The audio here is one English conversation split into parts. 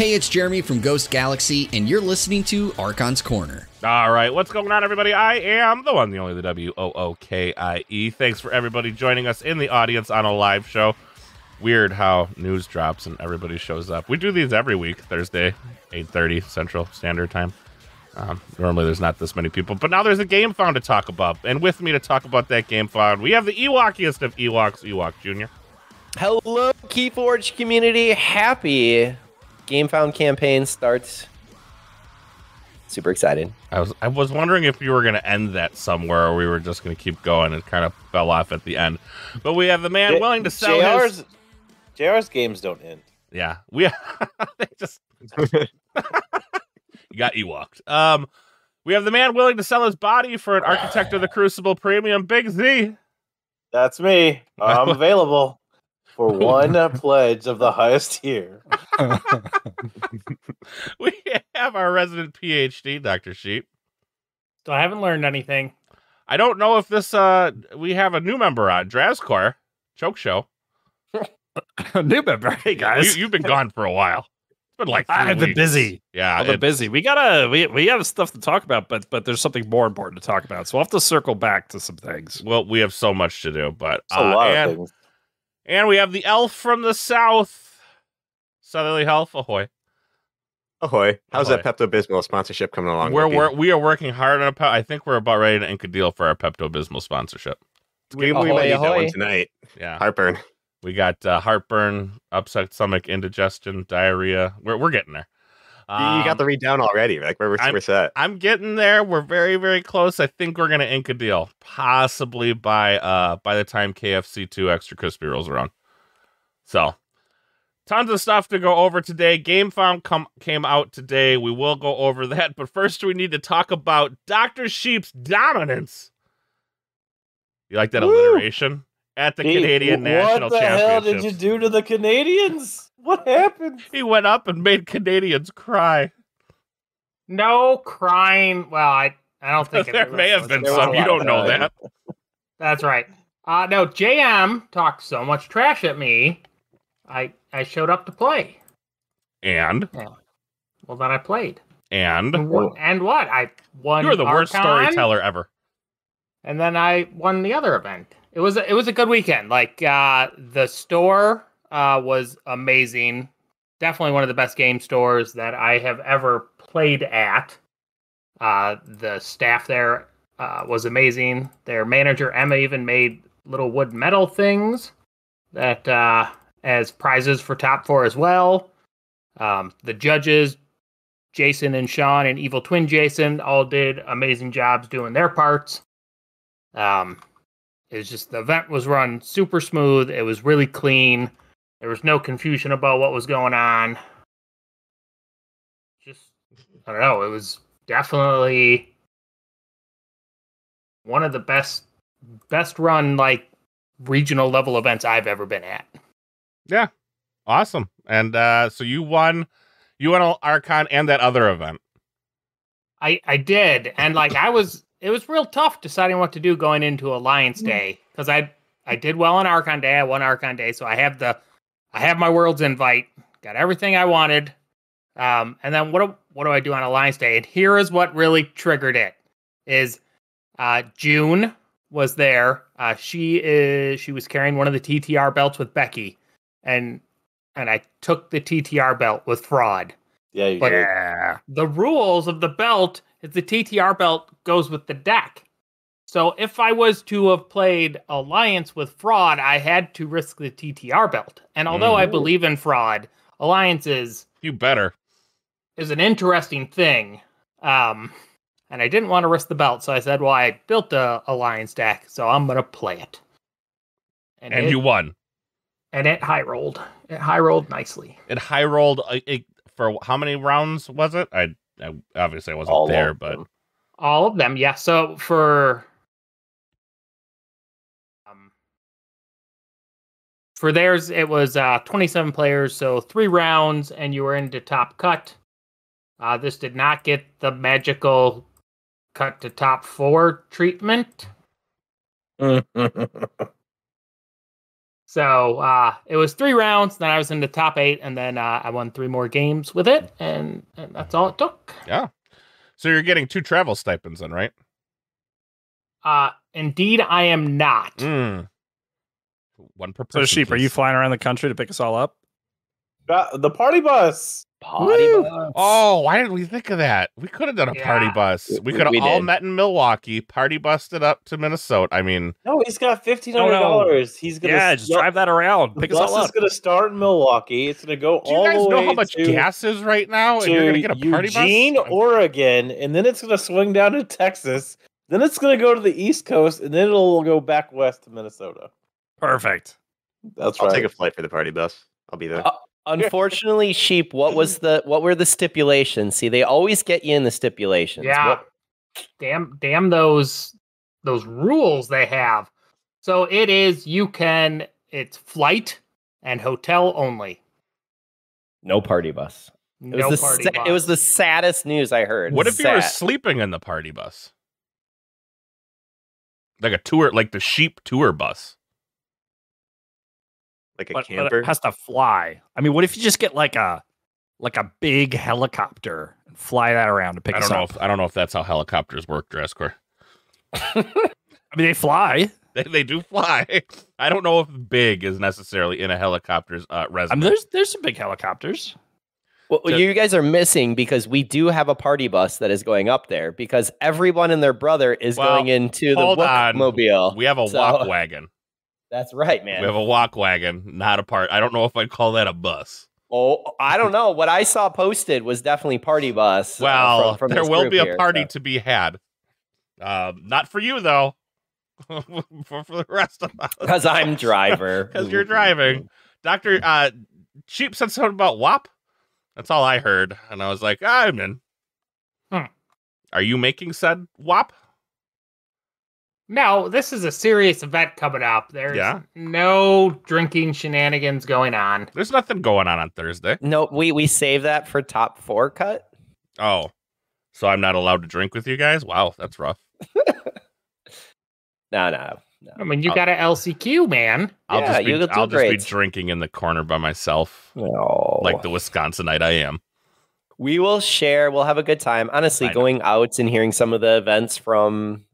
Hey, it's Jeremy from Ghost Galaxy, and you're listening to Archon's Corner. All right, what's going on, everybody? I am the one, the only, the W-O-O-K-I-E. Thanks for everybody joining us in the audience on a live show. Weird how news drops and everybody shows up. We do these every week, Thursday, 8:30 Central Standard Time. Normally there's not this many people, but now there's a game found to talk about. And with me to talk about that game found, we have the Ewokiest of Ewoks, Ewok Jr. Hello, Keyforge community. Happy Game Found campaign starts. Super excited. I was wondering if you were going to end that somewhere or we were just going to keep going. It kind of fell off at the end. But we have the man willing to sell his... JR's games don't end. Yeah. They just... You got Ewoked. We have the man willing to sell his body for an Architect of the Crucible Premium, Big Z. That's me. I'm available for one pledge of the highest tier. We have our resident PhD, Dr. Sheep. So I haven't learned anything. I don't know if this, we have a new member on, Drazkor, Choke Show. A new member. Hey, guys. You've been gone for a while. It's been like 3 I've been weeks. busy. Yeah. I've been busy. We have stuff to talk about, but there's something more important to talk about. So we'll have to circle back to some things. Well, we have so much to do, but It's a lot of things. And we have the elf from the south, Southerly Health. Ahoy. Ahoy. How's Ahoy. that Pepto-Bismol sponsorship coming along? We are working hard on I think we're about ready to ink a deal for our Pepto-Bismol sponsorship. We might need that one tonight. Yeah. Heartburn. We got heartburn, upset stomach, indigestion, diarrhea. We're getting there. You got the read down already. Like we're set. I'm getting there. We're very, very close. I think we're gonna ink a deal, possibly by the time KFC 2 Extra Crispy rolls around. So, tons of stuff to go over today. Game Found came out today. We will go over that, but first we need to talk about Dr. Sheep's dominance. You like that alliteration? At the Canadian National Championship. What the hell did you Championships. do to the Canadians? What happened? He went up and made Canadians cry. No crying. Well, I don't think There may have been There was some. a You lot don't of know crying. that. That's right. No, JM talked so much trash at me. I showed up to play. And Well, then I played. And And what? I won. you are the worst Archon, storyteller ever. And then I won the other event. It was a good weekend. Like the store was amazing. Definitely one of the best game stores that I have ever played at. The staff there was amazing. Their manager Emma even made little wood metal things that as prizes for top 4 as well. The judges, Jason and Sean and Evil Twin Jason, all did amazing jobs doing their parts. It's just the event was run super smooth. It was really clean. There was no confusion about what was going on. Just, I don't know. It was definitely one of the best run, like, regional level events I've ever been at. Yeah. Awesome. And so you won Archon and that other event. I did. And like it was real tough deciding what to do going into Alliance Day. Because I did well on Archon Day. I won Archon Day, so I have my World's Invite. Got everything I wanted. And then what do I do on Alliance Day? And here is what really triggered it. Is June was there. She was carrying one of the TTR belts with Becky. And I took the TTR belt with Fraud. Yeah, you But did. the rules of the belt is the TTR belt goes with the deck. So if I was to have played Alliance with Fraud, I had to risk the TTR belt. And although I believe in Fraud, Alliance is You better. an interesting thing. And I didn't want to risk the belt, so I said, well, I built a Alliance deck, so I'm going to play it. And you won. And it high rolled. It high rolled nicely. It high rolled for how many rounds was it? I obviously I wasn't All there, of but them. All of them, yeah. So for theirs, it was 27 players, so 3 rounds, and you were into top cut. This did not get the magical cut to top 4 treatment. So it was 3 rounds. Then I was in the top 8, and then I won 3 more games with it, and that's all it took. Yeah. So you're getting 2 travel stipends then, right? Indeed, I am not. One per person. So, Sheep, are you flying around the country to pick us all up? The party bus. Party bus. Oh, why didn't we think of that? We could have done a party bus. We could have all did. met in Milwaukee, party busted up to Minnesota. I mean, No, he's got $1,500. He's gonna just drive that around. Pick the us bus all is up. gonna start in Milwaukee. It's gonna go do you all guys the know way how much to, gas is right now? And you're gonna get a party Eugene, bus? Oregon, and then it's gonna swing down to Texas. Then it's gonna go to the East Coast, and then it'll go back west to Minnesota. Perfect. That's I'll right. take a flight for the party bus. I'll be there. Unfortunately, Sheep, what were the stipulations? See, they always get you in the stipulations. Yeah. Damn those rules they have. So it's flight and hotel only. No party bus. No party bus. It was the saddest news I heard. What if you were Sad. sleeping in the party bus? Like a tour, like the Sheep tour bus. Like a But camper. it has to fly. I mean, what if you just get like a big helicopter and fly that around to pick us up? I don't know if that's how helicopters work, Dresscore. I mean, they fly. They do fly. I don't know if big is necessarily in a helicopter's resume. I mean, there's some big helicopters. Well, you guys are missing because we do have a party bus that is going up there because everyone and their brother is going into the bookmobile. We have a walk wagon. That's right, man. We have a walk wagon, not a part. I don't know if I'd call that a bus. Oh, I don't know. What I saw posted was definitely party bus. Well, from there this will group be a here, party so. to be had. Not for you, though. for the rest of us. Because I'm driver. Because you're driving. Dr. Sheep said something about WAP. That's all I heard. And I was like, I'm in. Are you making said WAP? No, this is a serious event coming up. There's no drinking shenanigans going on. There's nothing going on Thursday. No, we save that for top 4 cut. Oh, so I'm not allowed to drink with you guys? Wow, that's rough. No. I mean, you got an LCQ, man. I'll just be drinking in the corner by myself. No. Like the Wisconsinite I am. We will share. We'll have a good time. Honestly, going out and hearing some of the events from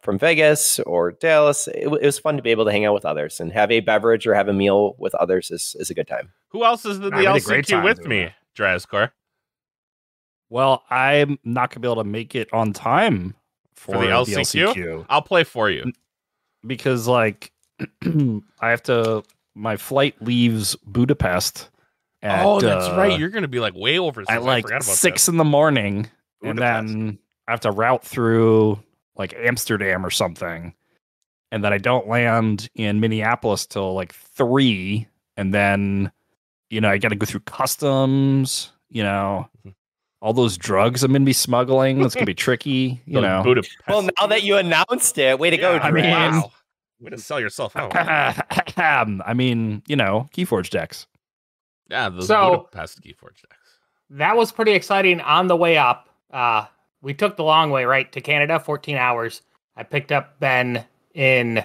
Vegas or Dallas, it was fun to be able to hang out with others and have a beverage or have a meal with others is a good time. Who else is in the LCQ with me, Drazkor? Well, I'm not going to be able to make it on time for the LCQ. I'll play for you. Because, like, my flight leaves Budapest. That's right. You're going to be like way over. At like 6 in the morning, and then I have to route through like Amsterdam or something, and then I don't land in Minneapolis till like 3, and then I got to go through customs. All those drugs I'm going to be smuggling. It's going to be tricky. Budapest. Well, now that you announced it, way to go! I mean, way to sell yourself out. I mean, Keyforge decks. Yeah, those Budapest Keyforge decks. That was pretty exciting on the way up. We took the long way, right, to Canada, 14 hours. I picked up Ben in...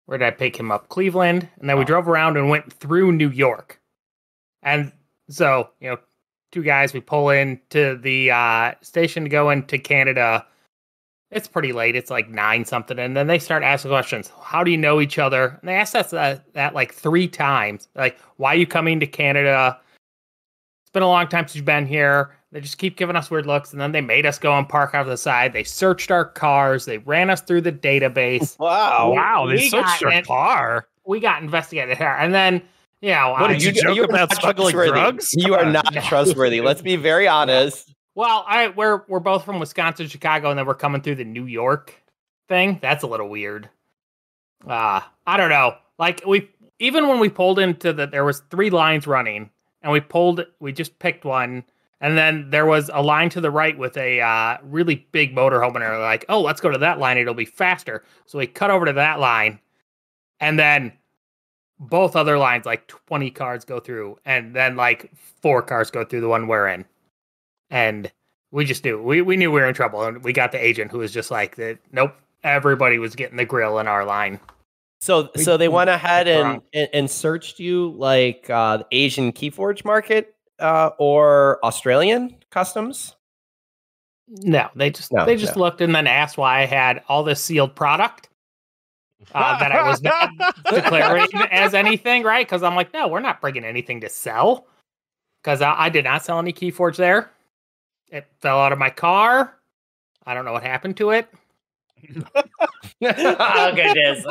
Where did I pick him up? Cleveland. And then we drove around and went through New York. And so, 2 guys, we pull into the station to go into Canada. It's pretty late. It's like 9 something. And then they start asking questions. How do you know each other? And they asked us that like 3 times. Like, why are you coming to Canada? It's been a long time since you've been here. They just keep giving us weird looks. And then they made us go and park out to the side. They searched our cars. They ran us through the database. Wow. They searched your car. We got investigated here. And then, what did you joke about smuggling drugs? You are not trustworthy. Let's be very honest. Well, we're both from Wisconsin, Chicago, and then we're coming through the New York thing. That's a little weird. I don't know. Like even when we pulled into there was 3 lines running, and we just picked one, and then there was a line to the right with a really big motorhome, and they're like, "Oh, let's go to that line. It'll be faster." So we cut over to that line, and then both other lines, like 20 cars go through, and then like 4 cars go through the one we're in. And we just knew we knew we were in trouble, and we got the agent who was just like that. Nope, everybody was getting the grill in our line. So they went ahead wrong. and searched you like the Asian Keyforge market or Australian customs. No, they just No. looked and then asked why I had all this sealed product that I was not declaring as anything, right? Because I'm like, no, we're not bringing anything to sell. Because I did not sell any Keyforge there. It fell out of my car. I don't know what happened to it. Oh, goodness.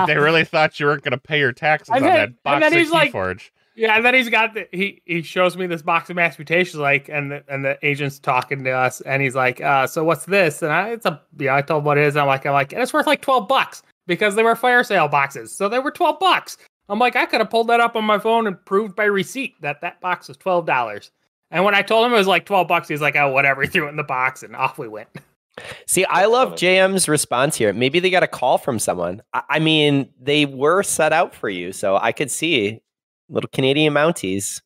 They really thought you weren't going to pay your taxes on that box of Keyforge. Yeah, and then he's got he shows me this box of mashed potatoes, like, and the agent's talking to us, and he's like, so what's this? And I told him what it is. And I'm like, and it's worth like $12 because they were fire sale boxes, so they were $12. I'm like, I could have pulled that up on my phone and proved by receipt that box was $12. And when I told him it was like $12, he's like, oh, whatever. He threw it in the box, and off we went. See, I love JM's response here. Maybe they got a call from someone. I mean, they were set out for you, so I could see little Canadian Mounties.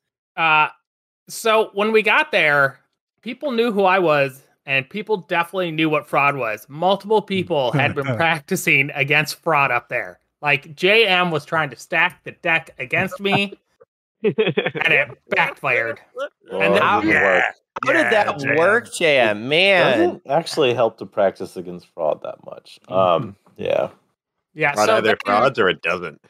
So when we got there, people knew who I was, and people definitely knew what fraud was. Multiple people had been practicing against fraud up there. Like, JM was trying to stack the deck against me, and it backfired. And how did that work, JM? Man, doesn't actually help to practice against fraud that much. Yeah. So either frauds or it doesn't.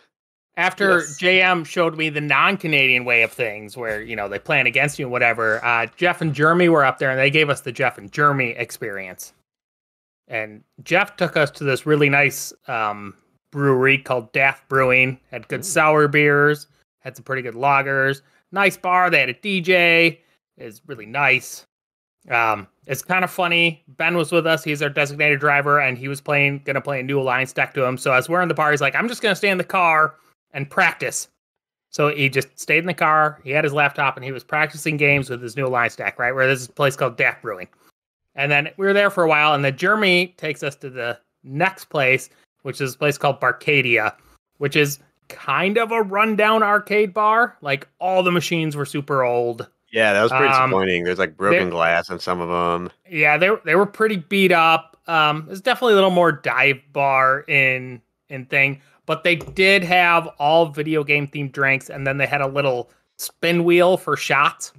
After JM showed me the non-Canadian way of things, where they plan against you and whatever, Jeff and Jeremy were up there, and they gave us the Jeff and Jeremy experience. And Jeff took us to this really nice brewery called Daft Brewing. Had good sour beers, had some pretty good lagers, nice bar. They had a DJ. It's really nice. It's kind of funny. Ben was with us. He's our designated driver, and he was going to play a new Alliance deck to him. So as we're in the bar, he's like, I'm just going to stay in the car and practice. So he just stayed in the car. He had his laptop, and he was practicing games with his new Alliance deck, right? Where there's this place called Daft Brewing. And then we were there for a while, and then Jeremy takes us to the next place, which is a place called Barcadia, which is kind of a rundown arcade bar. Like, all the machines were super old. Yeah, that was pretty disappointing. There's like broken glass in some of them. Yeah, they were pretty beat up. There's definitely a little more dive bar in thing, but they did have all video game themed drinks, and then they had a little spin wheel for shots.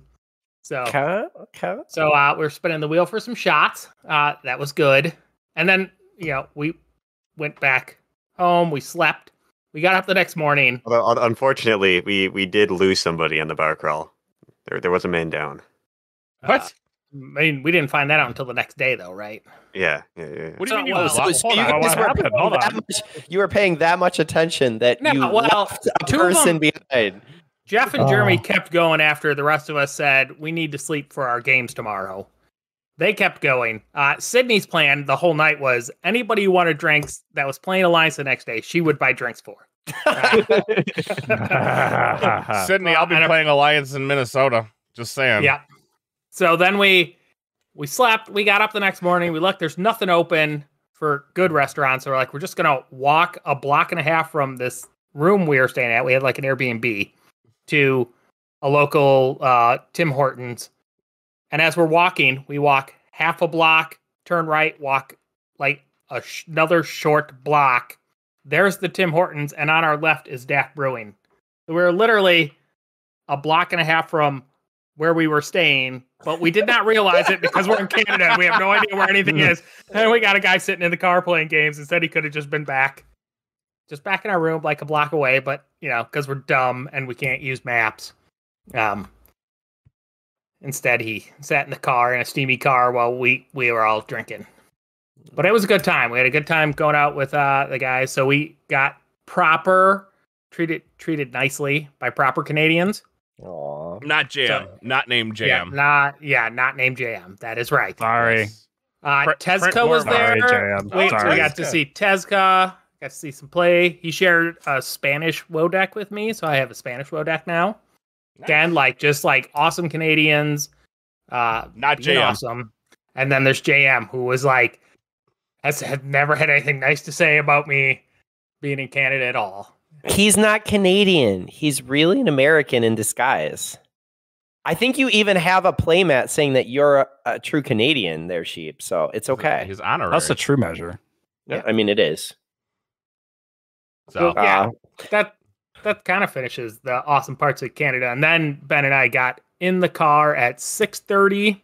So okay. So we're spinning the wheel for some shots. That was good. And then we went back home. We slept. We got up the next morning. Although, unfortunately, we did lose somebody on the bar crawl. There was a man down. What? I mean, we didn't find that out until the next day, though, right? Yeah. What do you mean? You were paying that much attention that you left a person behind. Jeff and Jeremy kept going after the rest of us said, we need to sleep for our games tomorrow. They kept going. Sydney's plan the whole night was anybody who wanted drinks that was playing Alliance the next day, she would buy drinks for. Sydney, I'll be playing Alliance in Minnesota. Just saying. Yeah. So then we slept. We got up the next morning. We looked. There's nothing open for good restaurants. So we're just going to walk a block and a half from this room we were staying at. We had like an Airbnb to a local Tim Hortons. And as we're walking, we walk half a block, turn right, walk like another short block. There's the Tim Hortons, and on our left is Daft Brewing. We're literally a block and a half from where we were staying, but we did not realize it because we're in Canada and we have no idea where anything is. And we got a guy sitting in the car playing games and said he could have just been back in our room like a block away, but, because we're dumb and we can't use maps. Instead, he sat in the car, in a steamy car, while we were all drinking. But it was a good time. We had a good time going out with the guys. So we got treated nicely by proper Canadians. Aww. Not JM. Not named JM. Not named JM. That is right. Sorry. Tezca was there. Sorry, JM. We got to see Tezca. Got to see some play. He shared a Spanish WoW deck with me, so I have a Spanish WoW deck now. Nice. Again, just awesome Canadians. Not JM. Awesome. And then there's JM, who was had never had anything nice to say about me being in Canada at all. He's not Canadian. He's really an American in disguise. I think you even have a playmat saying that you're a true Canadian there, Sheep. So it's okay. He's honorary. That's a true measure. Yeah, I mean, it is. So yeah, that kind of finishes the awesome parts of Canada. And then Ben and I got in the car at 6:30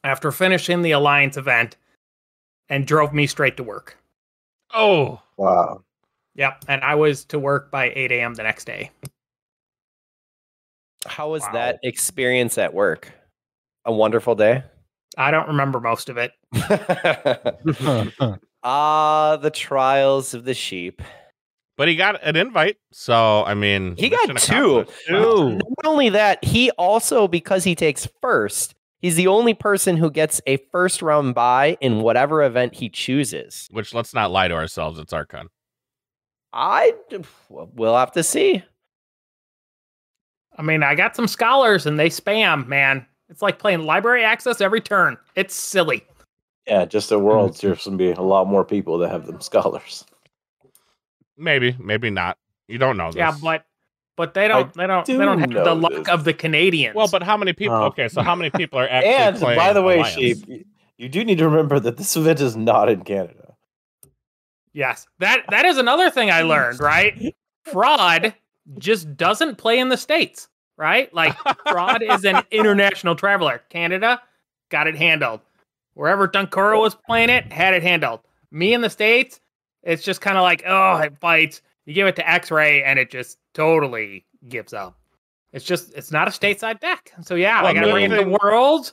after finishing the Alliance event and drove me straight to work. oh, Wow. Yep, and I was to work by 8 a.m. the next day. How was Wow. that experience at work? A wonderful day? I don't remember most of it. The trials of the sheep. but he got an invite. So I mean, He got mission two. accomplished. Not only that, he also, because he takes first, he's the only person who gets a first round bye in whatever event he chooses. Which, let's not lie to ourselves, it's Archon. We'll have to see. I mean, I got some scholars and they spam, man. It's like playing library access every turn. It's silly. Yeah, just at Worlds, there's going to be a lot more people that have them scholars. Maybe not. You don't know this. Yeah, but they don't have know the luck this. of the Canadians. Well, but how many people? Oh. Okay, so how many people are actually And playing by the way, Alliance? Sheep, you do need to remember that this event is not in Canada. yes, that is another thing I learned, right? Fraud just doesn't play in the States, right? Like, Fraud is an international traveler. Canada got it handled. Wherever Dunkora was playing it, had it handled. Me in the States, it's just kind of like, oh, it fights. You give it to X-Ray, and it just totally gives up. It's not a stateside deck. So yeah, Well, I got to bring it to maybe- Worlds.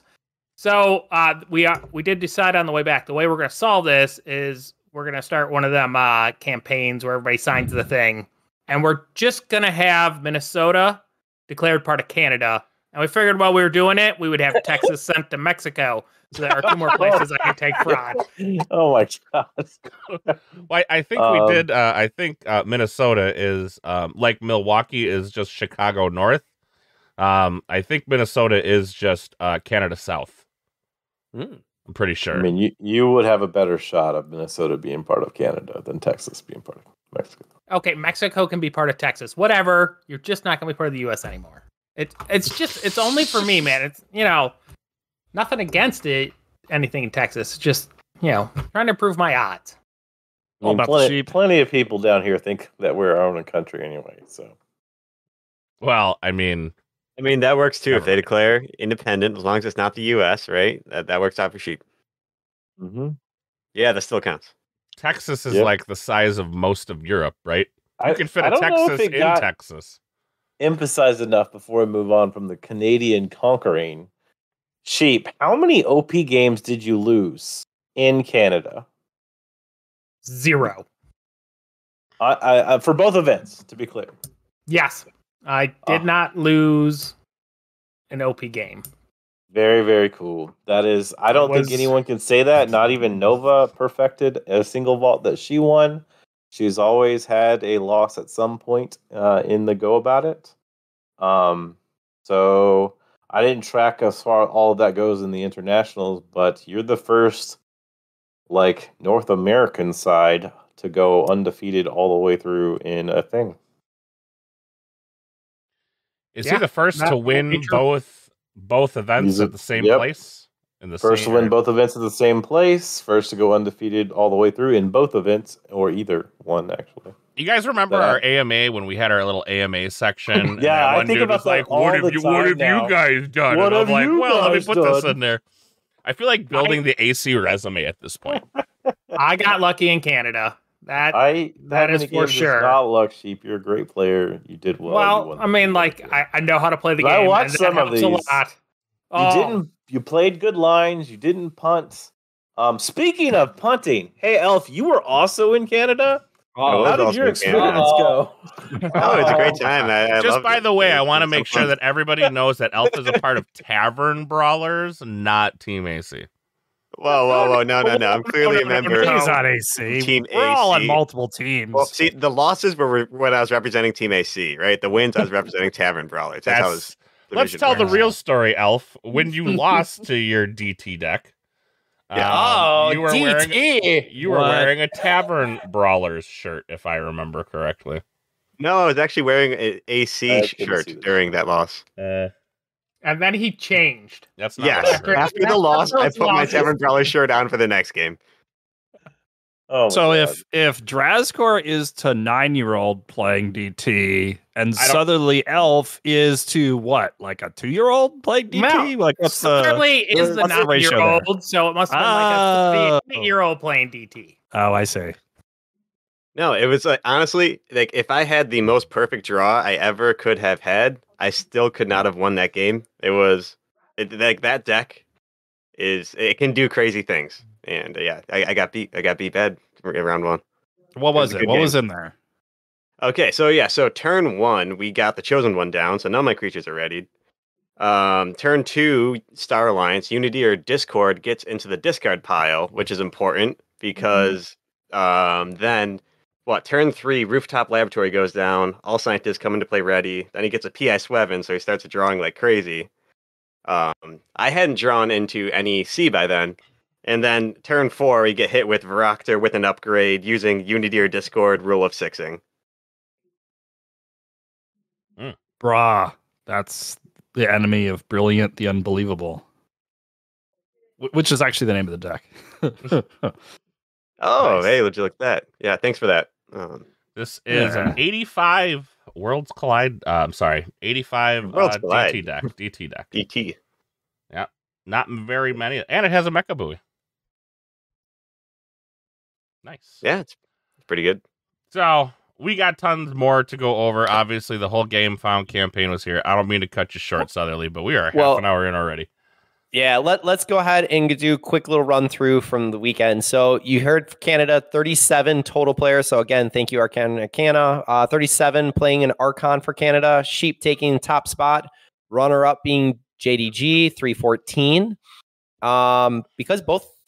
So we did decide on the way back. The way we're going to solve this is we're going to start one of them campaigns where everybody signs the thing, and we're just going to have Minnesota declared part of Canada. And we figured while we were doing it, we would have Texas sent to Mexico. So there are two more places I can take Fraud. Oh my god. Well, I think we did. I think Minnesota is like Milwaukee is just Chicago North. I think Minnesota is just Canada South. I'm pretty sure. I mean, you would have a better shot of Minnesota being part of Canada than Texas being part of Mexico. Okay, Mexico can be part of Texas. Whatever. You're just not going to be part of the U.S. anymore. It's only for me, man. It's, nothing against anything in Texas. Just, trying to improve my odds. I mean, about the sheep. plenty of people down here think that we're our own country anyway. So Well, I mean, that works too. If they Never. declare independent, as long as it's not the U.S., right? That works out for sheep. Yeah, that still counts. Texas is Yep. like the size of most of Europe, right? You can fit I a don't know if Texas it in got Texas. emphasized enough before we move on from the Canadian conquering. Sheep, how many OP games did you lose in Canada? 0. I for both events, to be clear. Yes, I did not lose an OP game. Very, very cool. That is, I don't think anyone can say that. Not even Nova perfected a single vault that she won. She's always had a loss at some point in the go about it. So I didn't track as far all of that goes in the internationals, but you're the first North American side to go undefeated all the way through in a thing. Is Yeah, he the first that to would win be true. both events He's a- at the same yep. place? In the First to same win area? both events at the same place, first to go undefeated all the way through in both events, or either one, actually. You guys remember That- our AMA when we had our little AMA section? And Yeah, that I one think dude about was that like, all "What have the you time now. guys done?" What and I'm have like, you "Well, let me guys put this done?" in there." I feel like building the AC resume at this point. I got lucky in Canada. That That is many for games sure. is not luck, Sheep. You're a great player. You did well. You well, won I mean, the like game. I know how to play the But I game. watched and that some of helps a these. lot. Oh, You played good lines. You didn't punt. Speaking of punting, hey Elf, you were also in Canada. I was How did also your in Canada. experience go? Oh, it's a great time. I Just loved by it. the way, I It want to was make so sure fun. that everybody knows that Elf is a part of Tavern Brawlers, not Team AC. Whoa! No! I'm clearly a member. He's on AC. Team We're all on AC. multiple teams. Well, see, the losses were when I was representing Team AC, right? The wins I was representing Tavern Brawlers. That's how his Let's division tell the works. real story, Elf. When you lost to your DT deck, Oh, you were DT. you were wearing a Tavern Brawlers shirt, if I remember correctly. No, I was actually wearing an AC I couldn't see shirt this. during that loss. and then he changed. That's not Yes, what I heard. after the loss, I put my Tavern Brawler shirt on for the next game. Oh, so my God. if Drazgor is to 9-year-old playing DT and Southerly Elf is to what, like a 2-year-old playing DT? No. Like what's Southerly is the what's the ratio there? 9-year-old, so it must have been like a 38-year-old playing DT. Oh, I see. No, it was like, honestly, like if I had the most perfect draw I ever could have had, I still could not have won that game. Like that deck it can do crazy things, and yeah, I got beat. I got beat bad in round 1. What was it? What game. was in there? Okay, so turn 1 we got the chosen one down, so none of my creatures are readied. Turn 2 Star Alliance Unity or Discord gets into the discard pile, which is important because then. Turn 3, Rooftop Laboratory goes down. All scientists come into play ready. Then he gets a PI Sweven, so he starts drawing like crazy. I hadn't drawn into any C by then. And then turn 4, we get hit with Varoctor with an upgrade using Unity or Discord rule of sixing. Brah, that's the enemy of Brilliant, the Unbelievable. Which is actually the name of the deck. Oh, Nice. hey, would you look at that? Yeah, thanks for that. This is an 85 Worlds Collide. 85 Worlds Collide. DT deck. DT deck. DT. Yeah, not very many, and it has a Mecha Buoy. Nice. Yeah, it's pretty good. So we got tons more to go over. Obviously, the whole Game Found campaign was here. I don't mean to cut you short, Southerly, but we are half an hour in already. Yeah, let's go ahead and do a quick little run through from the weekend. So you heard Canada, 37 total players. So again, thank you, Arcana. 37 playing an Archon for Canada. Sheep taking top spot. Runner-up being JDG, 314. Because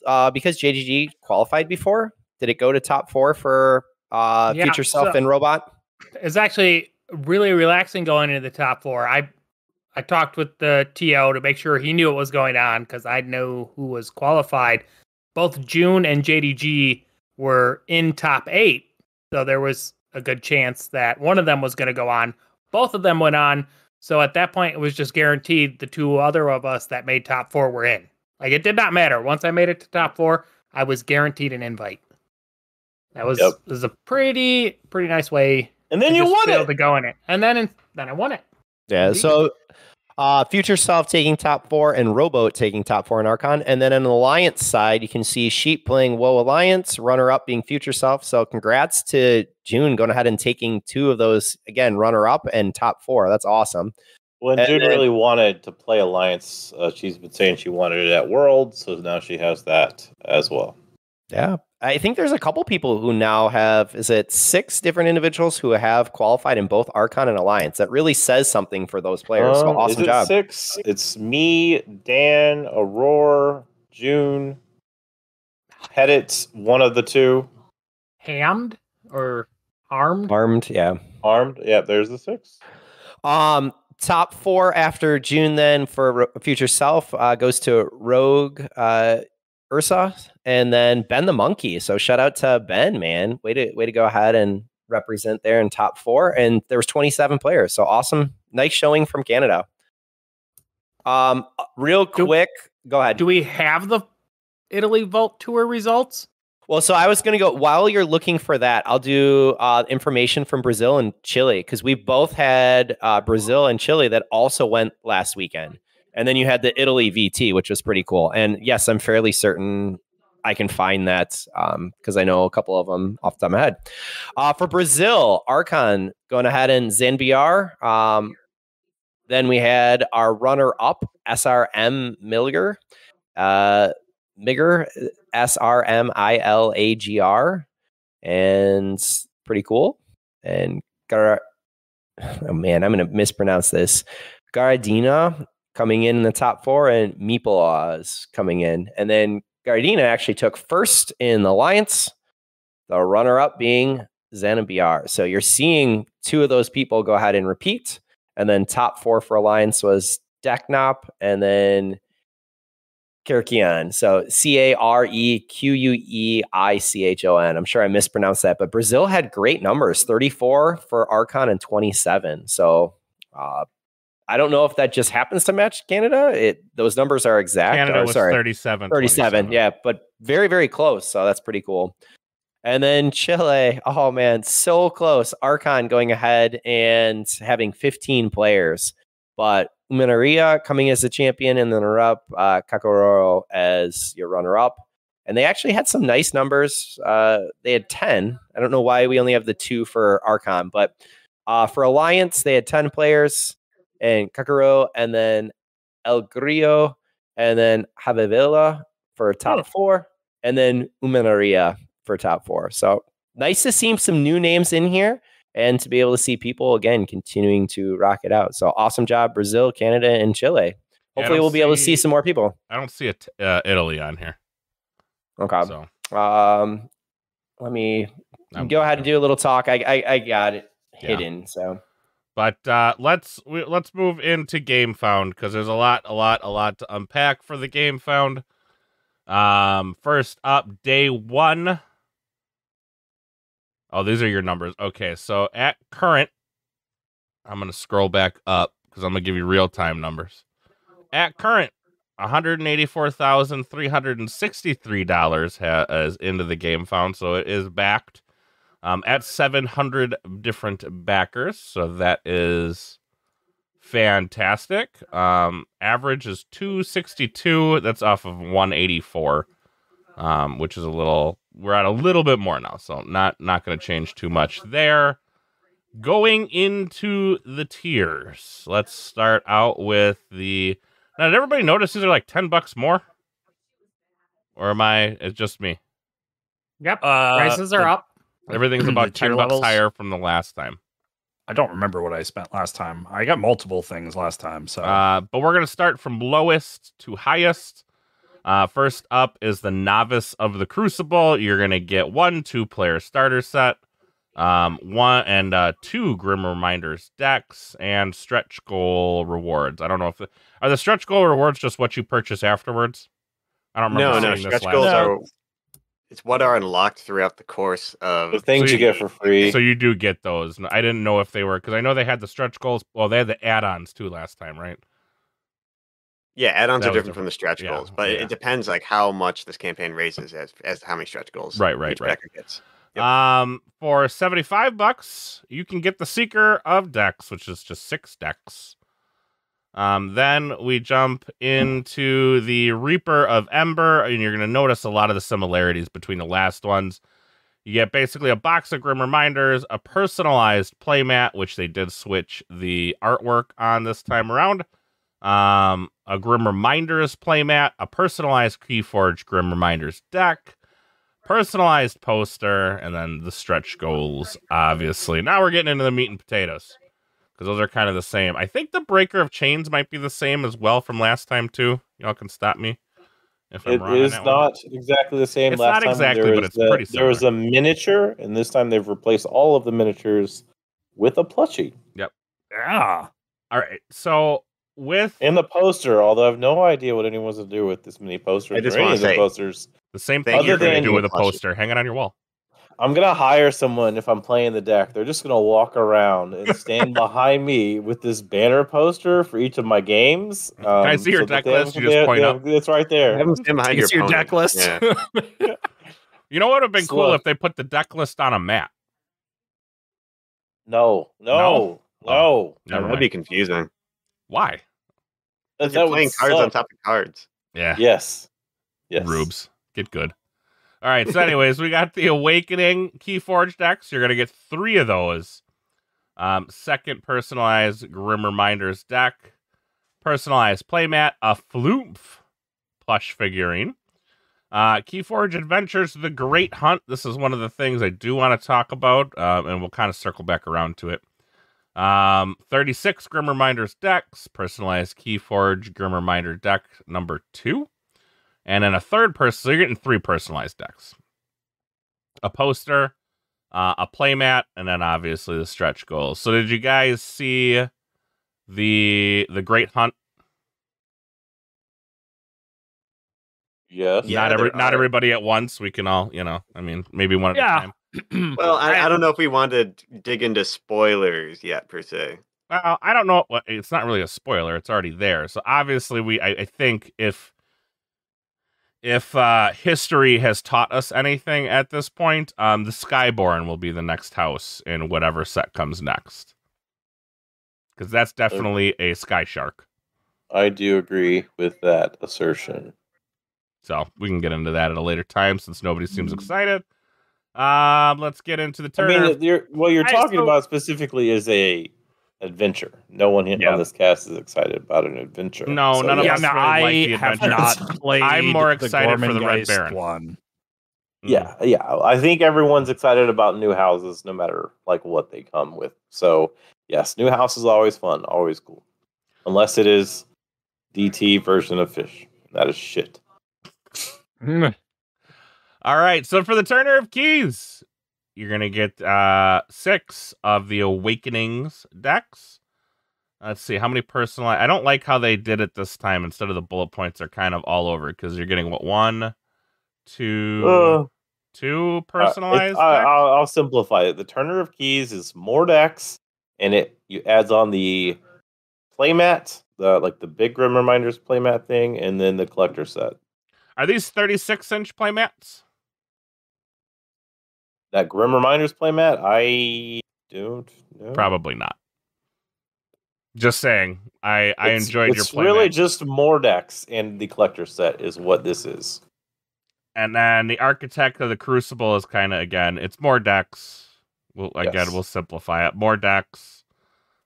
JDG qualified before, did it go to top 4 for Future Self and Robot? It's actually really relaxing going into the top 4. I talked with the TO to make sure he knew what was going on because I know who was qualified. Both June and JDG were in top 8, so there was a good chance that one of them was going to go on. Both of them went on, so at that point it was just guaranteed the 2 other of us that made top 4 were in. Like, it did not matter. Once I made it to top 4, I was guaranteed an invite. That was, was a pretty nice way. And then you won it to go in it, and then I won it. Yeah. Indeed. So. Future Self taking top 4 and Rowboat taking top 4 in Archon. And then on the Alliance side, you can see Sheep playing Woe Alliance, runner-up being Future Self. So congrats to June going ahead and taking 2 of those, again, runner-up and top 4. That's awesome. Well, June really wanted to play Alliance. She's been saying she wanted it at World, so now she has that as well. Yeah. I think there's a couple people who now have, 6 different individuals who have qualified in both Archon and Alliance. That really says something for those players. So awesome job. 6? It's me, Dan, Aurora, June, Pettit, one of the 2. Hammed or armed? Armed, yeah. Armed, yeah, there's the 6. Top 4 after June then for Future Self goes to Rogue, Ursa, and then Ben the Monkey. So shout out to Ben, man. Way to go ahead and represent there in top 4. And there was 27 players. So awesome. Nice showing from Canada. Real quick, go ahead. Do we have the Italy Vault Tour results? Well, so I was going to go, while you're looking for that, I'll do information from Brazil and Chile, because we both had Brazil and Chile that also went last weekend. And then you had the Italy VT, which was pretty cool. And yes, I'm fairly certain I can find that because I know a couple of them off the top of my head. For Brazil, Archon going ahead and ZenBR. Then we had our runner-up, SRM Milger. Migger, SRMILAGR. And pretty cool. And oh man, I'm going to mispronounce this. Garadina coming in the top 4, and Meeple coming in. And then Gardena actually took first in the Alliance, the runner-up being ZenBR. So you're seeing 2 of those people go ahead and repeat. And then top 4 for Alliance was Deknop and then Kirkian. So CAREQUEICHON. I'm sure I mispronounced that, but Brazil had great numbers, 34 for Archon and 27. So I don't know if that just happens to match Canada. Those numbers are exact. Canada was 37. 37, yeah, but very, very close. So that's pretty cool. And then Chile, oh man, so close. Archon going ahead and having 15 players. But Uminaria coming as the champion and the runner-up, Kakaroro as your runner-up. And they actually had some nice numbers. They had 10. I don't know why we only have the 2 for Archon, but for Alliance, they had 10 players and Kakaroro, and then El Grillo, and then Javivela for top 4, and then Uminaria for top 4. So nice to see some new names in here and to be able to see people again continuing to rock it out. So awesome job, Brazil, Canada, and Chile. Hopefully we'll be able to see some more people. I don't see Italy on here. Okay. So let me go ahead and do a little talk. I got it hidden. So, but let's move into Game Found because there's a lot to unpack for the Game Found. First up, day 1. Oh, these are your numbers. Okay, so at current, I'm gonna scroll back up because I'm gonna give you real time numbers. At current, $184,363 is into the Game Found, so it is backed at 700 different backers, so that is fantastic. Average is 262. That's off of 184, which is we're at a little bit more now, so not going to change too much there. Going into the tiers, let's start out with the. Now, did everybody notice these are like $10 more? Or it's just me? Yep. Prices are up. Everything's about $10 higher from the last time. I don't remember what I spent last time. I got multiple things last time. So, but we're going to start from lowest to highest. First up is the Novice of the Crucible. You're going to get 1 2-player starter set, 1 and 2 Grim Reminders decks, and stretch goal rewards. I don't know if are the stretch goal rewards just what you purchase afterwards. I don't remember seeing this stretch goals it's what are unlocked throughout the course of the things you get for free. So you do get those. I didn't know if they were because I know they had the stretch goals. Well, they had the add-ons too last time, right? Yeah, add-ons are different from the stretch goals, but it depends like how much this campaign raises as to how many stretch goals each backer gets. Yep. For $75, you can get the Seeker of Decks, which is just 6 decks. Then we jump into the Reaper of Ember, and you're going to notice a lot of the similarities between the last ones. You get basically a box of Grim Reminders, a personalized playmat, which they did switch the artwork on this time around, a Grim Reminders playmat, a personalized Keyforge Grim Reminders deck, personalized poster, and then the stretch goals, obviously. Now we're getting into the meat and potatoes. Because those are kind of the same. I think the Breaker of Chains might be the same as well from last time, too. Y'all can stop me if I'm wrong. It is not exactly the same. It's last not exactly, time but it's pretty similar. There was a miniature, and this time they've replaced all of the miniatures with a plushie. Yep. Yeah. All right. So with... And the poster, although I have no idea what anyone's to do with this mini poster. I just want to say, posters. The same thing you're going to do with a poster. Hang it on your wall. I'm going to hire someone if I'm playing the deck. They're just going to walk around and stand behind me with this banner poster for each of my games. Can I see your deck list? You just point out. It's right there. Have them stand behind your deck list. Yeah. You know what would have been cool if they put the deck list on a map? No. That'd be confusing. Why? You're playing cards on top of cards. Yeah. Yes. Rubes. Get good. All right, so anyways, we got the Awakening Keyforge decks. You're going to get 3 of those. Second personalized Grim Reminders deck. Personalized playmat. A Floomph plush figurine. Keyforge Adventures The Great Hunt. This is one of the things I do want to talk about, and we'll kind of circle back around to it. 36 Grim Reminders decks. Personalized Keyforge Grim Reminder deck number 2. And then a third person, so you're getting 3 personalized decks. A poster, a playmat, and then obviously the stretch goals. So did you guys see the Great Hunt? Yes. Not everybody at once. We can all, maybe one at a time. Well, I don't know if we want to dig into spoilers yet, per se. I don't know. It's not really a spoiler. It's already there. So obviously I think if if history has taught us anything at this point, the Skyborn will be the next house in whatever set comes next. Because that's definitely a Sky Shark. I do agree with that assertion. So we can get into that at a later time since nobody seems excited. Let's get into the turn. I mean, what you're talking about specifically is a adventure. No one on this cast is excited about an adventure. No, none of us really like the have adventure. not played. I'm more excited for the Red Gormengeist Baron one. Yeah. I think everyone's excited about new houses, no matter like what they come with. So yes, new house is always fun, always cool, unless it is DT version of Fish. That is shit. All right, so for the Turner of Keys, you're going to get 6 of the Awakenings decks. Let's see, how many personalized... I don't like how they did it this time. Instead of the bullet points are kind of all over, because you're getting, what, 1, 2, 2 personalized decks? I'll simplify it. The Turner of Keys is more decks, and it adds on the playmat, the big Grim Reminders playmat thing, and then the collector set. Are these 36-inch playmats? That Grim Reminders playmat, I don't know. Probably not. Just saying, I enjoyed your playmat. It's really just more decks, and the collector set is what this is. And then the Architect of the Crucible is kind of, again, it's more decks. We'll simplify it. More decks.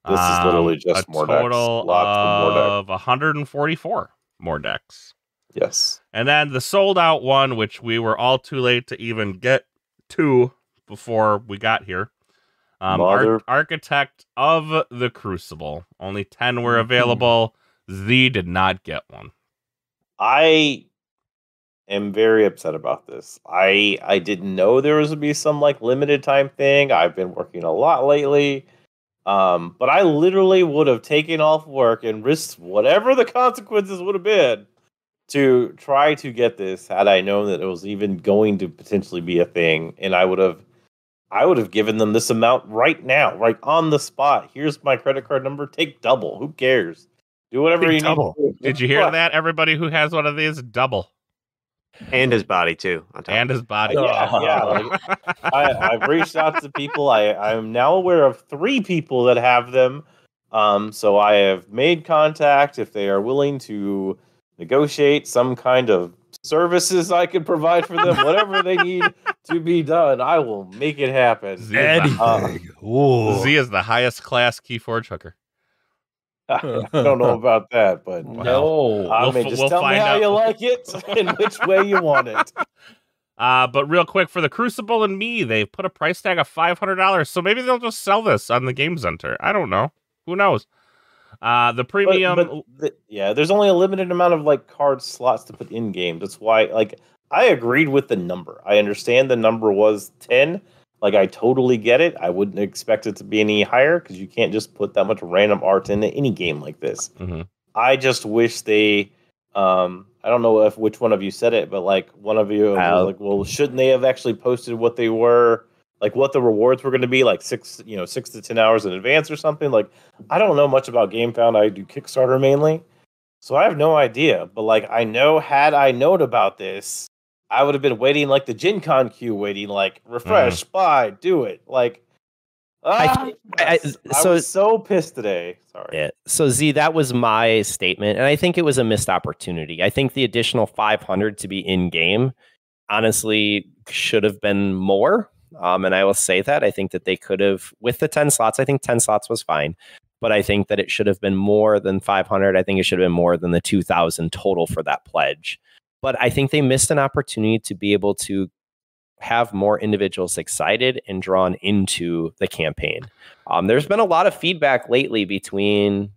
This is literally just more decks. A total of 144 more decks. Yes. And then the sold out one, which we were all too late to even get to before we got here. Architect of the Crucible. Only 10 were available. Z did not get one. I am very upset about this. I didn't know there was to be some like limited time thing. I've been working a lot lately. But I literally would have taken off work and risked whatever the consequences would have been to try to get this had I known that it was even going to potentially be a thing. And I would have given them this amount right now, right on the spot. Here's my credit card number. Take double. Who cares? Do whatever you need to do. Did you hear that? Everybody who has one of these, double. And his body, too. And his body. Yeah. I've reached out to people. I'm now aware of 3 people that have them. So I have made contact if they are willing to negotiate some kind of services I can provide for them. Whatever they need to be done, I will make it happen. Z is the highest class Keyforge hooker. I don't know about that, but no. Just tell me how you like it and which way you want it. But real quick, for the Crucible and me, they put a price tag of $500, so maybe they'll just sell this on the Game Center. I don't know. Who knows? The premium... there's only a limited amount of like card slots to put in games. That's why, like, I agreed with the number. I understand the number was 10. Like, I totally get it. I wouldn't expect it to be any higher because you can't just put that much random art into any game like this. Mm-hmm. I just wish they... I don't know which one of you said it, but like one of you was like, well, shouldn't they have actually posted what they were, like what the rewards were going to be, like 6 to 10 hours in advance or something? Like, I don't know much about GameFound. I do Kickstarter mainly, so I have no idea. But like, I know had I known about this, I would have been waiting like the Gen Con queue, waiting like refresh, buy, do it. Like, I was so pissed today. Sorry. Yeah. So Z, that was my statement, and I think it was a missed opportunity. I think the additional 500 to be in game, honestly, should have been more. And I will say that I think that they could have, with the 10 slots. I think 10 slots was fine, but I think that it should have been more than 500. I think it should have been more than the 2,000 total for that pledge. But I think they missed an opportunity to be able to have more individuals excited and drawn into the campaign. There's been a lot of feedback lately between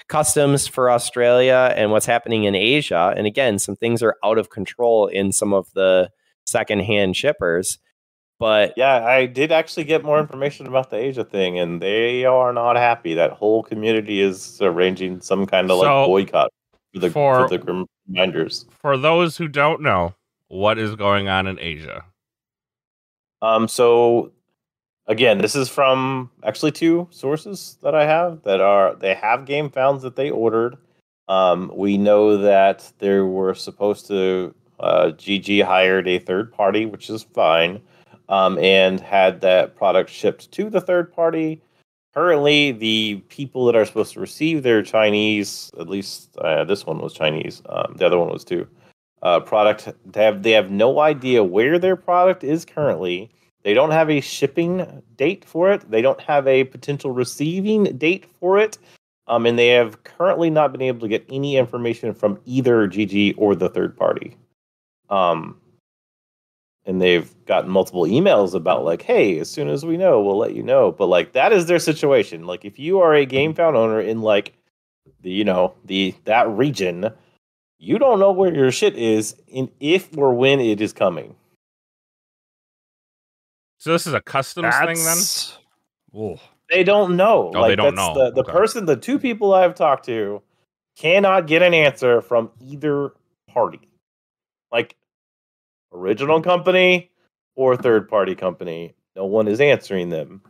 customs for Australia and what's happening in Asia. And again, some things are out of control in some of the secondhand shippers. But yeah, I did actually get more information about the Asia thing, and they are not happy. That whole community is arranging some kind of like boycott for the Grim Reminders. For those who don't know, what is going on in Asia? So again, this is from actually 2 sources that I have they have GameFounds that they ordered, We know that there were supposed to GG hired a third party, which is fine, and had that product shipped to the third party. Currently, the people that are supposed to receive their Chinese, at least this one was Chinese, the other one was too, product, they have no idea where their product is currently. They don't have a shipping date for it. They don't have a potential receiving date for it. And they have currently not been able to get any information from either GG or the third party. And they've gotten multiple emails about like, hey, as soon as we know, we'll let you know. But like, that is their situation. Like, if you are a GameFound owner in like that region, you don't know where your shit is and if or when it is coming. So this is a customs thing then? Whoa. They don't know. Oh, they don't know. The person, the two people I've talked to cannot get an answer from either party. Like, original company or third party company. No one is answering them.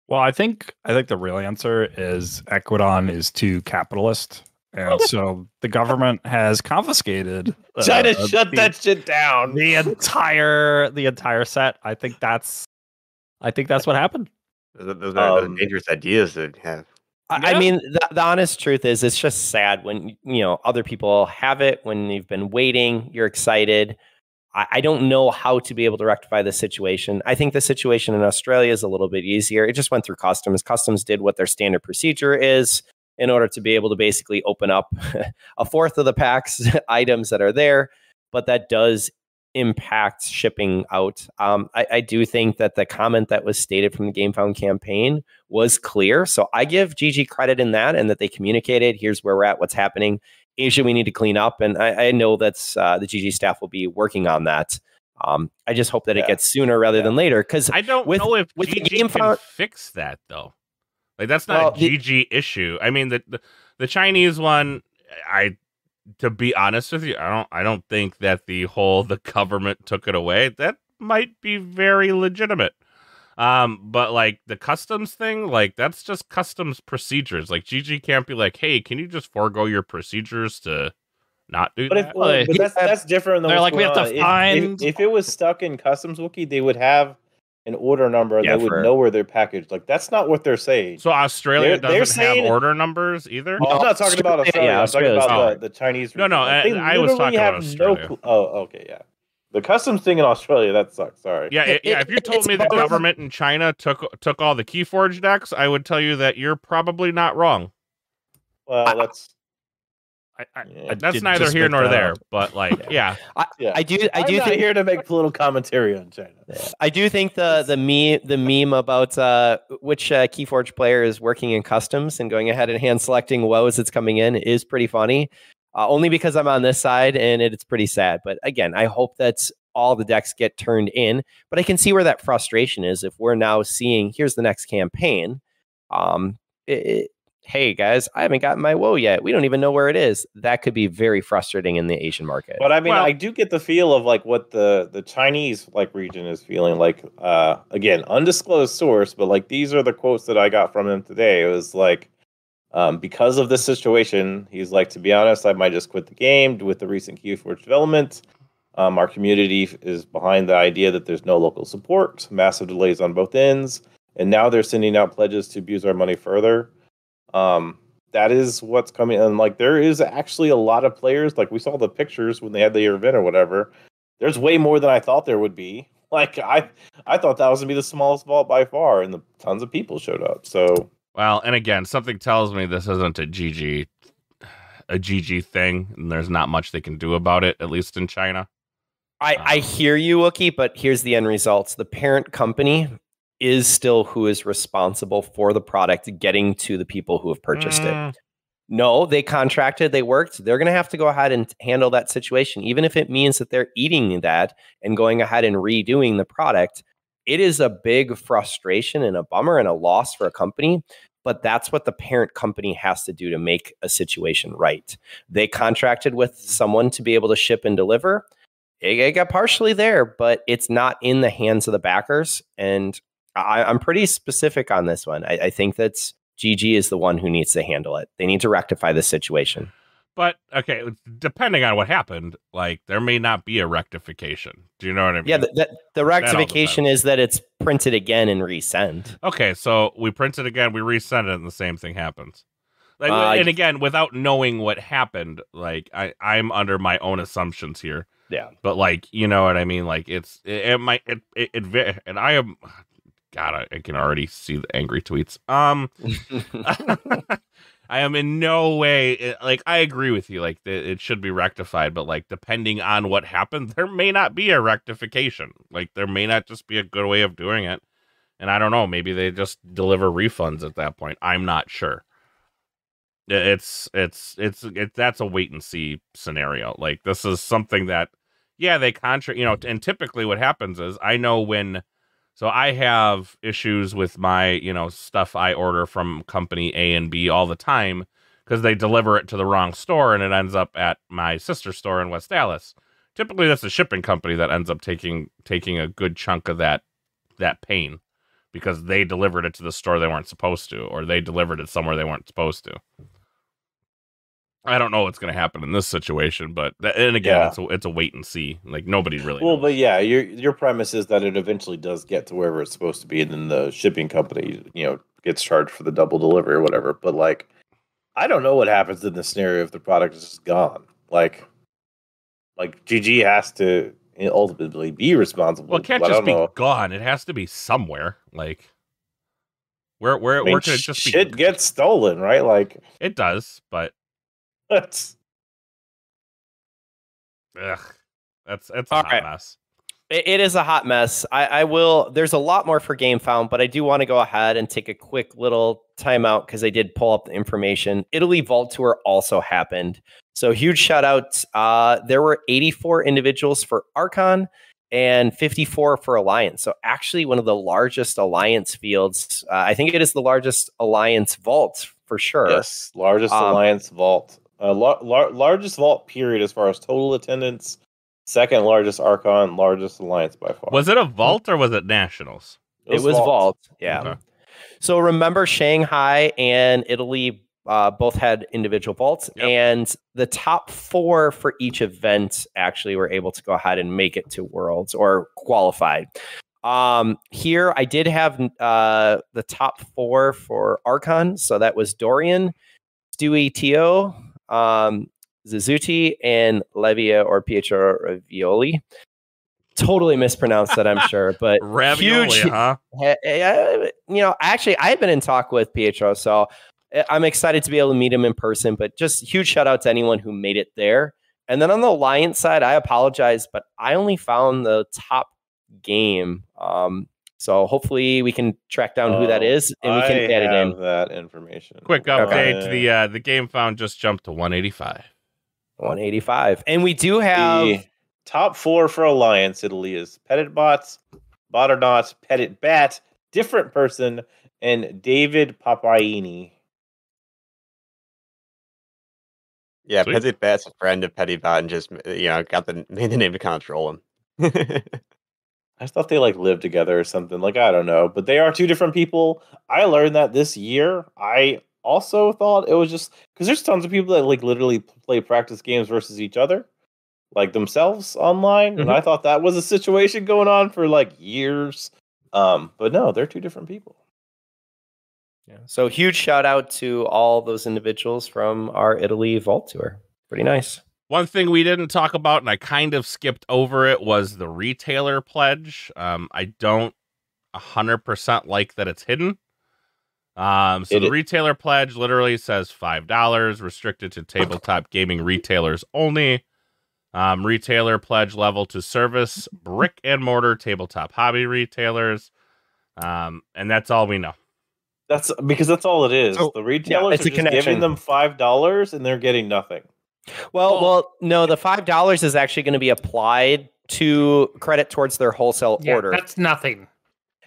Well, I think the real answer is Equidon is too capitalist. And so the government has confiscated China shut that shit down. The entire set. I think that's what happened. Those are dangerous ideas to have. I mean, the honest truth is, it's just sad when other people have it. When you've been waiting, you're excited. I don't know how to be able to rectify this situation. I think the situation in Australia is a little bit easier. It just went through customs. Customs did what their standard procedure is in order to be able to basically open up a fourth of the packs items that are there, but that does impact shipping out. I do think that the comment that was stated from the GameFound campaign was clear. So I give GG credit in that, and that they communicated, here's where we're at, what's happening. Asia, we need to clean up. And I know that's the GG staff will be working on that. I just hope that it gets sooner rather than later. Because I don't know if GG can fix that, though. Like, that's not a GG issue. I mean, the Chinese one, to be honest with you, I don't think that the government took it away. That might be very legitimate. But like the customs thing, like that's just customs procedures. Like GG can't be like, hey, can you just forego your procedures to not do that? But that's different than they're like, we have to find. If it was stuck in customs wiki, they would have an order number and they would know where they're packaged. Like, that's not what they're saying. So Australia doesn't have order numbers either? No, I'm not talking about Australia. I'm talking about the Chinese. No, I was talking about Australia. Okay, yeah. The customs thing in Australia, that sucks. Sorry. Yeah, if you told me the government in China took all the Keyforge decks, I would tell you that you're probably not wrong. Well, that's... that's neither here nor there, but like, yeah. I do think here to make political commentary on China. I do think the meme about which Keyforge player is working in customs and going ahead and hand selecting woes that's coming in is pretty funny. Only because I'm on this side and it's pretty sad. But again, I hope that all the decks get turned in. But I can see where that frustration is if we're now seeing here's the next campaign. Hey guys, I haven't gotten my woe yet. We don't even know where it is. That could be very frustrating in the Asian market. But I mean, I do get the feel of like what the Chinese like region is feeling like. Again, undisclosed source, but like these are the quotes that I got from him today. It was like, because of this situation, he's like, to be honest, I might just quit the game with the recent Keyforge development. Our community is behind the idea that there's no local support, massive delays on both ends, and now they're sending out pledges to abuse our money further. That is what's coming. And like, there is actually a lot of players. Like, we saw the pictures when they had the event or whatever. There's way more than I thought there would be. Like, I thought that was gonna be the smallest vault by far, and tons of people showed up. So, well, and again, something tells me this isn't a GG thing, and there's not much they can do about it, at least in China. I hear you, Wookie, but here's the end results. The parent company is still who is responsible for the product getting to the people who have purchased it. No, they contracted, they worked. They're going to have to go ahead and handle that situation, even if it means that they're eating that and going ahead and redoing the product. It is a big frustration and a bummer and a loss for a company, but that's what the parent company has to do to make a situation right. They contracted with someone to be able to ship and deliver. It got partially there, but it's not in the hands of the backers. And I'm pretty specific on this one. I think that's GG is the one who needs to handle it. They need to rectify this situation. But okay, depending on what happened, like there may not be a rectification. Do you know what I mean? Yeah, the rectification is that it's printed again and resent. Okay, so we print it again, we resend it, and the same thing happens. Like, and again, without knowing what happened, like I'm under my own assumptions here. Yeah, but like, you know what I mean? Like and I am, God, I can already see the angry tweets. I am in no way, like, I agree with you, like, it should be rectified, but, like, depending on what happened, there may not be a rectification. Like, there may not just be a good way of doing it. And I don't know, maybe they just deliver refunds at that point. I'm not sure. That's a wait and see scenario. Like, this is something that, yeah, they and typically what happens is, I know when, so I have issues with my, stuff I order from company A and B all the time because they deliver it to the wrong store and it ends up at my sister store in West Dallas. Typically, that's a shipping company that ends up taking a good chunk of that pain because they delivered it to the store they weren't supposed to, or they delivered it somewhere they weren't supposed to. I don't know what's going to happen in this situation, but it's a wait and see. Like, nobody really knows. But yeah, your premise is that it eventually does get to wherever it's supposed to be, and then the shipping company, gets charged for the double delivery or whatever. But like, I don't know what happens in this scenario if the product is just gone. Like GG has to ultimately be responsible. Well, it can't just be gone. It has to be somewhere. Like, where could it just be? Shit gets stolen, right? Like, it does, but. That's a hot mess. It is a hot mess. I will. There's a lot more for GameFound, but I do want to go ahead and take a quick little timeout because I did pull up the information. Italy Vault Tour also happened. So huge shout out. There were 84 individuals for Archon and 54 for Alliance. So actually one of the largest Alliance fields. I think it is the largest Alliance vault for sure. Yes, largest Alliance vault. Largest vault period as far as total attendance. Second largest Archon, largest Alliance by far. Was it a vault or was it Nationals? It was vault. Yeah. Okay. So remember, Shanghai and Italy both had individual vaults, and the top 4 for each event actually were able to go ahead and make it to Worlds or qualified. Here I did have the top 4 for Archon. So that was Dorian, Stewie Tio, Zizuti, and Levia or Pietro Ravioli. Totally mispronounced that, I'm sure, but Ravioli, huge, huh? Actually, I've been in talk with Pietro, so I'm excited to be able to meet him in person. But just huge shout out to anyone who made it there. And then on the Alliance side, I apologize, but I only found the top game. So hopefully we can track down who that is and we can add it in. That information. Quick update: the GameFound just jumped to 185. 185, and we do have the top 4 for Alliance. Italy is Petit Bots, Botternauts, Petit Bat, Different Person, and David Papaini. Yeah, Sweet. Petit Bat's a friend of Petit Bot and just made the name to kind of troll him. I thought they lived together or something. I don't know, but they are 2 different people. I learned that this year. I also thought it was just because there's tons of people that literally play practice games versus each other, themselves online, Mm-hmm. and I thought that was a situation going on for years. But no, they're 2 different people. Yeah. So huge shout out to all those individuals from our Italy Vault Tour. Pretty nice. One thing we didn't talk about, and I kind of skipped over it, was the retailer pledge. I don't 100% like that it's hidden. The retailer pledge literally says $5, restricted to tabletop gaming retailers only. Retailer pledge level to service brick and mortar tabletop hobby retailers. And that's all we know. That's because that's all it is. So, the retailers are just giving them $5 and they're getting nothing. Well, no, the $5 is actually going to be applied to credit towards their wholesale order. That's nothing.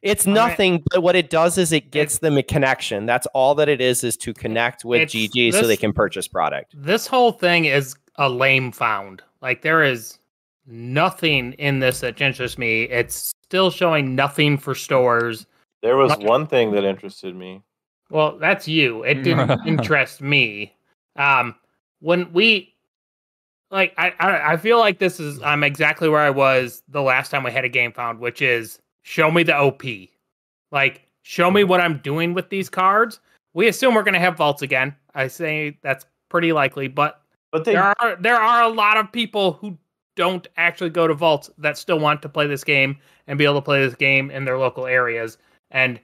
It's nothing, but what it does is it gets them a connection. That's all that it is to connect with GG so they can purchase product. This whole thing is a lame found. There is nothing in this that interests me. It's still showing nothing for stores. There was one thing that interested me. Well, that's you. It didn't interest me. when we like, I feel like I'm exactly where I was the last time we had a game found, which is show me the OP. Like, show me what I'm doing with these cards. We assume we're going to have vaults again. I say that's pretty likely, but there are a lot of people who don't actually go to vaults that still want to play this game and be able to play this game in their local areas, and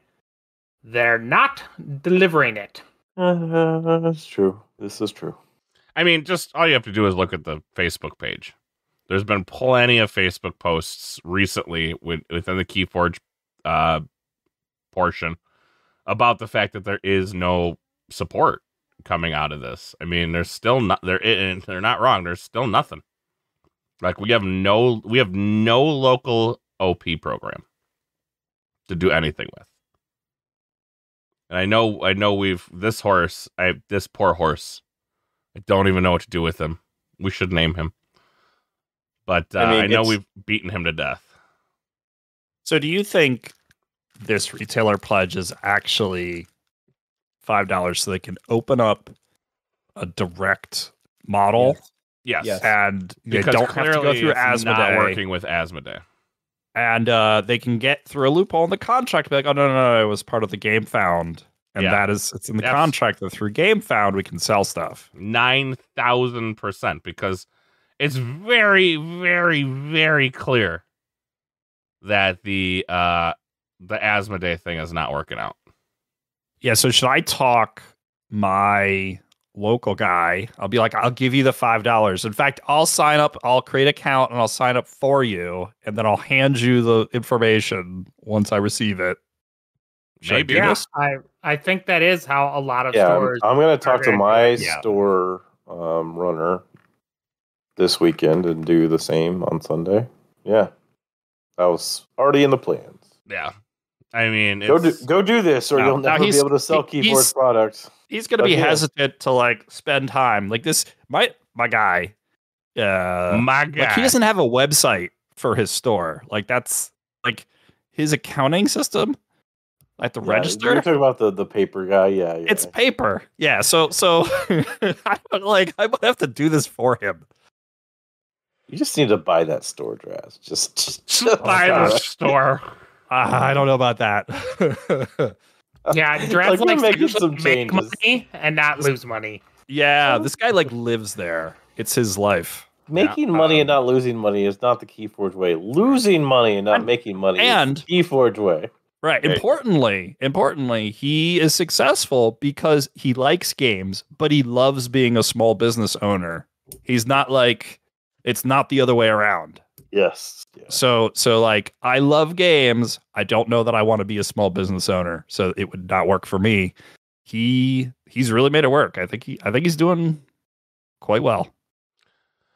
they're not delivering it. That's true. This is true. I mean, just all you have to do is look at the Facebook page. There's been plenty of Facebook posts recently within the Keyforge portion about the fact that there is no support coming out of this. I mean, there's still not they're not wrong. There's still nothing. Like we have no local OP program to do anything with. And I know this poor horse. I don't even know what to do with him. We should name him. But I know we've beaten him to death. So do you think this retailer pledge is actually $5 so they can open up a direct model? Yes. And they because don't have to go through Asmodee. Not working with Asmodee. And they can get through a loophole in the contract, be like, oh, no, it was part of the Game Found. And it's in the contract that through Game Found we can sell stuff. 9,000%, because it's very, very, very clear that the Asmodee thing is not working out. Yeah, so should I talk my local guy? I'll be like, I'll give you the $5. In fact, I'll sign up, I'll create an account, and I'll sign up for you, and then I'll hand you the information once I receive it. Maybe. Yeah, I think that is how a lot of stores... I'm going to talk to my store runner this weekend and do the same on Sunday. Yeah. That was already in the plans. Yeah. I mean, go do this, or you'll never be able to sell Keyforge products. He's going to be hesitant to like spend time like this. My guy, like, he doesn't have a website for his store. Like that's like his accounting system. I have to register. You're talking about the paper guy, yeah. It's paper, yeah. So I might have to do this for him. You just need to buy that store, Draz. Just buy the store. I don't know about that. Yeah, Draz likes to make money and not lose money. Yeah, this guy like lives there. It's his life. Making money and not losing money is not the Keyforge way. Losing money and not making money is the Keyforge way. Right. Importantly, he is successful because he likes games, but he loves being a small business owner. He's not like, it's not the other way around. Yes. Yeah. So like, I love games. I don't know that I want to be a small business owner, so it would not work for me. He's really made it work. I think he's doing quite well.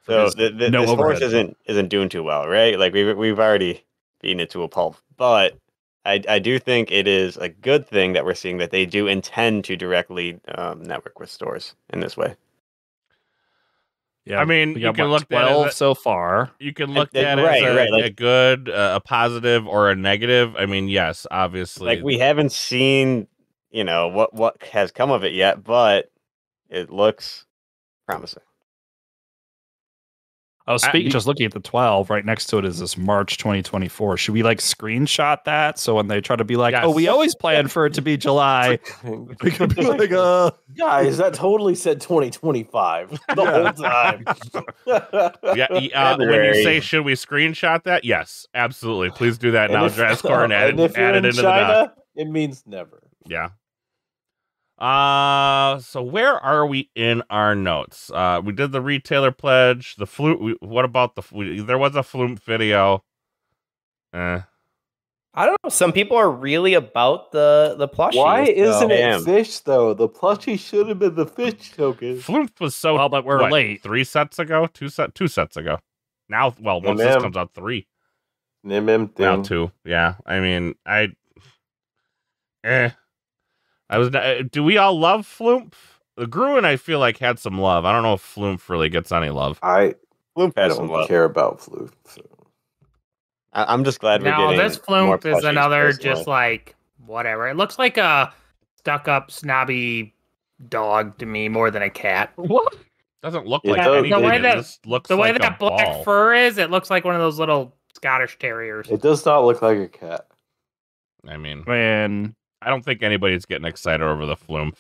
So this horse isn't doing too well, right? Like we've already beaten it to a pulp, but I do think it is a good thing that we're seeing that they do intend to directly network with stores in this way. Yeah, I mean, you can look at it so far. You can look at it as a good, a positive, or a negative. I mean, yes, obviously. Like we haven't seen, what has come of it yet, but it looks promising. Oh, just looking at the 12, right next to it is this March 2024. Should we like screenshot that so when they try to be like, oh, we always planned for it to be July, we can be like, guys, that totally said 2025 the whole time. When you say, should we screenshot that? Yes, absolutely. Please do that now, Drazcore, and add it into China, the doc. It means never. Yeah. So where are we in our notes? We did the retailer pledge, the flute. What about there was a flute video. I don't know. Some people are really about the plushie. Why isn't it fish though? The plushie should have been the fish token. Flute was so but we're late. 2 sets ago. Now, once this comes out, 3. Thing. Now 2. Yeah, I mean, do we all love Floomp? Gruen, I feel like, had some love. I don't know if Floomp really gets any love. Floomp has some love. Care about Floomp. So. I'm just glad we're getting. No, this Floomp is another just like whatever. It looks like a stuck-up, snobby dog to me more than a cat. What? Doesn't look It like does- anything. the way It that just looks the way like that a black ball. fur is, it looks like one of those little Scottish terriers. It does not look like a cat. I mean, Man, I don't think anybody's getting excited over the flume.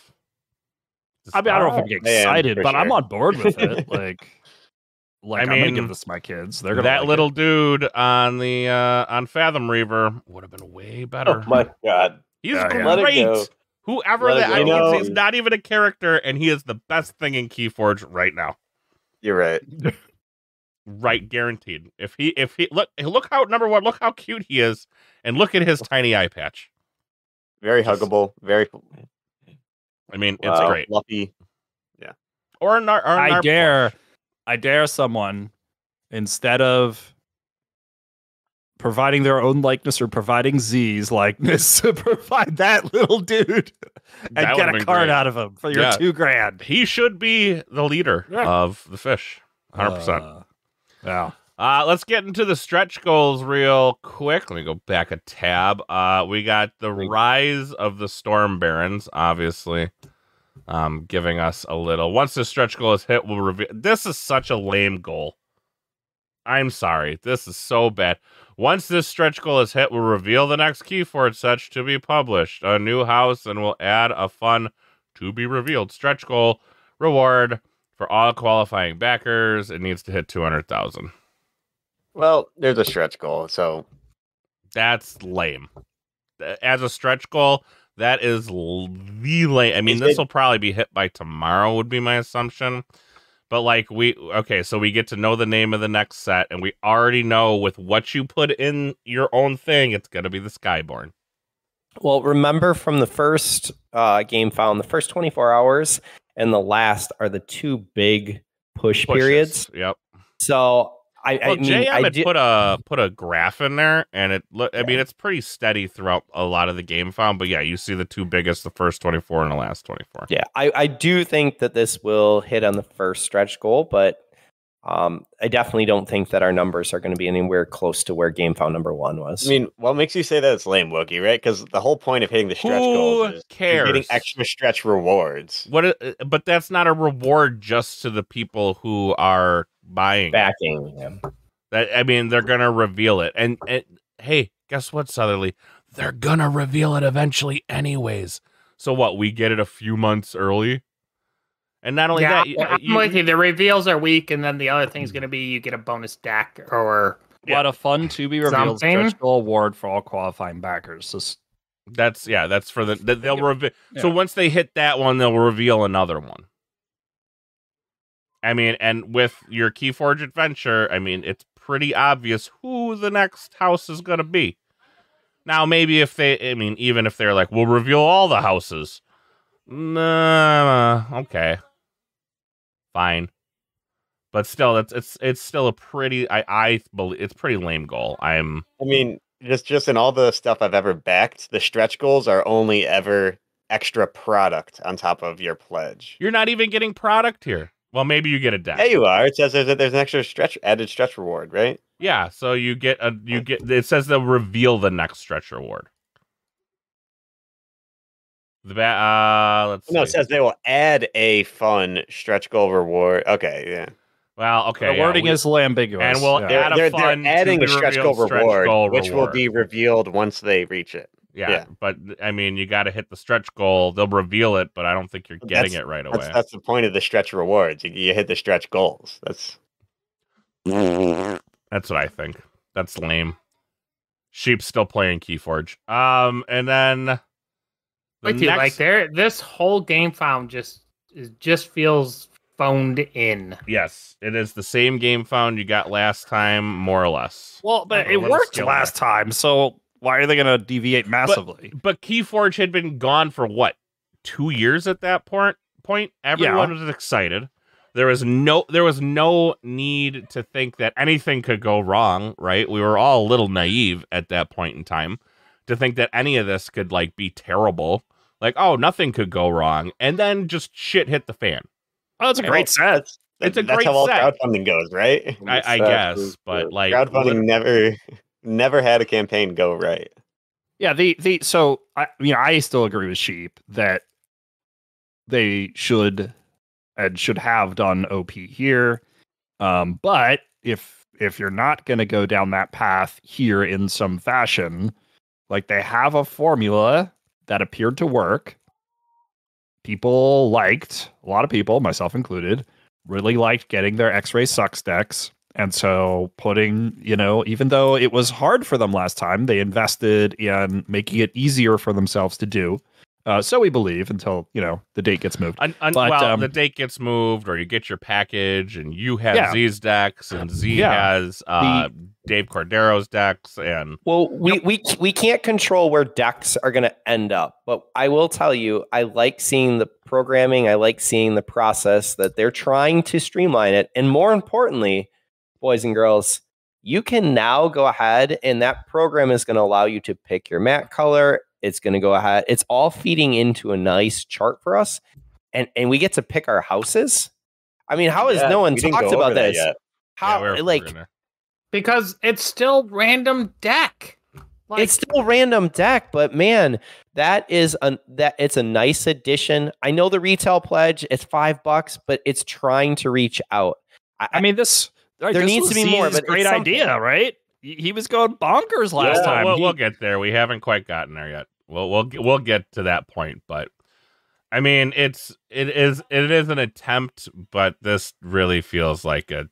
I mean, I don't know if I'm getting I am, excited, for but I'm sure. on board with it. Like I I'm gonna mean, give this to my kids. They're gonna that like little it. dude on the on Fathom Reaver would have been way Oh better. my god. He's Yeah, yeah. Let it go. great. Whoever Let it that, I go. think he's not even a character, and he is the best thing in Keyforge right now. You're right. Right, guaranteed. If he look how number one, look how cute he is, and look at his tiny eye patch. Very Just- huggable. Very I mean, it's Wow. great. fluffy. Or an I dare, plush. I dare someone, instead of providing their own likeness or providing Z's likeness, to provide that little dude and That get would've a been card great. out of him for your Yeah. $2,000. He should be the leader Yeah. of the fish. 100%. Yeah. Let's get into the stretch goals real quick. Let me go back a tab. We got the Rise of the Storm Barons, obviously, giving us a little. Once the stretch goal is hit, we'll reveal. This is such a lame goal. I'm sorry. This is so bad. Once this stretch goal is hit, we'll reveal the next Keyforge set to be published. A new house, and we'll add a fun to be revealed stretch goal reward for all qualifying backers. It needs to hit 200,000. Well, there's a stretch goal, so That's lame. As a stretch goal, that is the lame. I mean, Is this it- will probably be hit by tomorrow, would be my assumption. But like so we get to know the name of the next set, and we already know with what you put in your own thing, it's gonna be the Skyborn. Well, remember from the first game found, the first 24 hours and the last are the two big push Pushes. periods. Yep. So I Well, mean, JM I had did. put a graph in there, and I mean, it's pretty steady throughout a lot of the game found. But yeah, you see the two biggest, the first 24 and the last 24. Yeah, I do think that this will hit on the first stretch goal, but I definitely don't think that our numbers are going to be anywhere close to where game found number one was. I mean, what makes you say that it's lame, Wookie, right? Because the whole point of hitting the stretch Who goals is you're getting cares? extra stretch rewards. But that's not a reward just to the people who are buying. backing. Yeah. I mean, they're gonna reveal it, and hey, guess what, Southerly? They're gonna reveal it eventually, anyways. So what? We get it a few months early, and not only Yeah, that, I'm with you. The reveals are weak, and then the other thing's going to be you get a bonus deck or What a fun to be revealed Something. stretch goal award for all qualifying backers. that's for they'll reveal. So Yeah. once they hit that one, they'll reveal another one. I mean, and with your Keyforge adventure, I mean, it's pretty obvious who the next house is going to be. Now, maybe even if they're like, we'll reveal all the houses. Nah, okay. Fine. But still, it's still a pretty, I believe, it's pretty lame goal. I mean, just in all the stuff I've ever backed, the stretch goals are only ever extra product on top of your pledge. You're not even getting product here. Well, maybe you get a deck. Yeah, you are. It says there's an extra added stretch reward, right? Yeah, so it says they'll reveal the next stretch reward. Let's see. No, it says they will add a fun stretch goal reward. Okay, yeah. Well, okay. The wording is ambiguous. and we'll yeah. add a They're fun adding to a be stretch goal revealed reward, which will reward. be revealed once they reach it. Yeah, but I mean, you got to hit the stretch goal. They'll reveal it, but I don't think you're getting it right away. That's the point of the stretch rewards. You hit the stretch goals. That's That's what I think. That's lame. Sheep's still playing Keyforge. And then with you. Like this whole game found just feels phoned in. Yes, it is the same game found you got last time, more or less. Well, but A it little worked skill last time, so why are they going to deviate massively? But Keyforge had been gone for what, 2 years at that point? Everyone was excited. There was no need to think that anything could go wrong, right? We were all a little naive at that point in time to think that any of this could like be terrible. Like, oh, nothing could go wrong, and then just shit hit the fan. Oh, it's a great set. It's a that's great how all set. crowdfanding goes, right? I guess, but like Crowdfunding never had a campaign go right. Yeah, so I still agree with Sheep that they should and should have done OP here. But if you're not going to go down that path here in some fashion, like they have a formula that appeared to work. People liked, a lot of people, myself included, really liked getting their X-Ray Sucks decks. And so putting, even though it was hard for them last time, they invested in making it easier for themselves to do. So we believe until, the date gets moved. The date gets moved, or you get your package, and you have Z's decks, and Z has Dave Cordero's decks, and we can't control where decks are going to end up. But I will tell you, I like seeing the programming. I like seeing the process that they're trying to streamline it, and more importantly, boys and girls, you can now go ahead, and that program is going to allow you to pick your mat color. It's going to go ahead. It's all feeding into a nice chart for us. And we get to pick our houses. I mean, how has no one talked about this? Yet. How, because it's still random deck. It's still random deck, but man, it's a nice addition. I know the retail pledge, it's $5, but it's trying to reach out. I mean, there needs to be more. But great idea, right? He was going bonkers last time. We'll get there. We haven't quite gotten there yet. We'll get to that point, but I mean, it is an attempt, but this really feels like a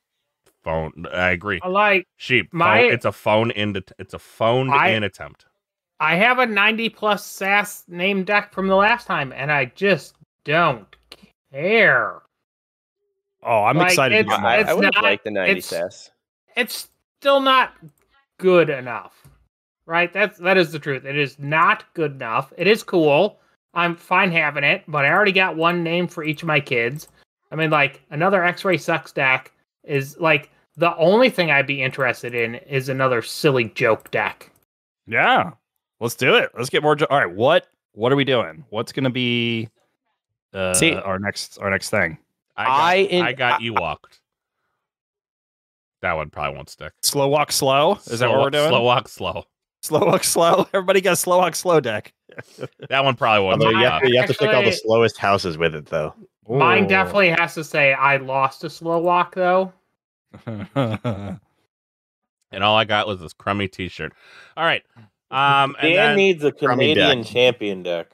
phone. I agree. It's a phone in attempt. I have a 90+ SAS name deck from the last time, and I just don't care. Oh, I'm excited. I would like the 90 SAS. It's still not good enough, right? That is the truth. It is not good enough. It is cool. I'm fine having it, but I already got one name for each of my kids. I mean, like, another X-Ray Sucks deck is like the only thing I'd be interested in is another silly joke deck. Yeah, let's do it. Let's get more. All right, what are we doing? What's going to be our next thing? I got Ewoked. That one probably won't stick. Slow walk slow? Is that what we're doing? Slow walk slow. Slow walk slow. Everybody got a slow walk slow deck. That one probably won't. You have to pick all the slowest houses with it, though. Mine definitely has to say I lost a slow walk, though. And all I got was this crummy T-shirt. All right. Dan needs a Canadian champion deck.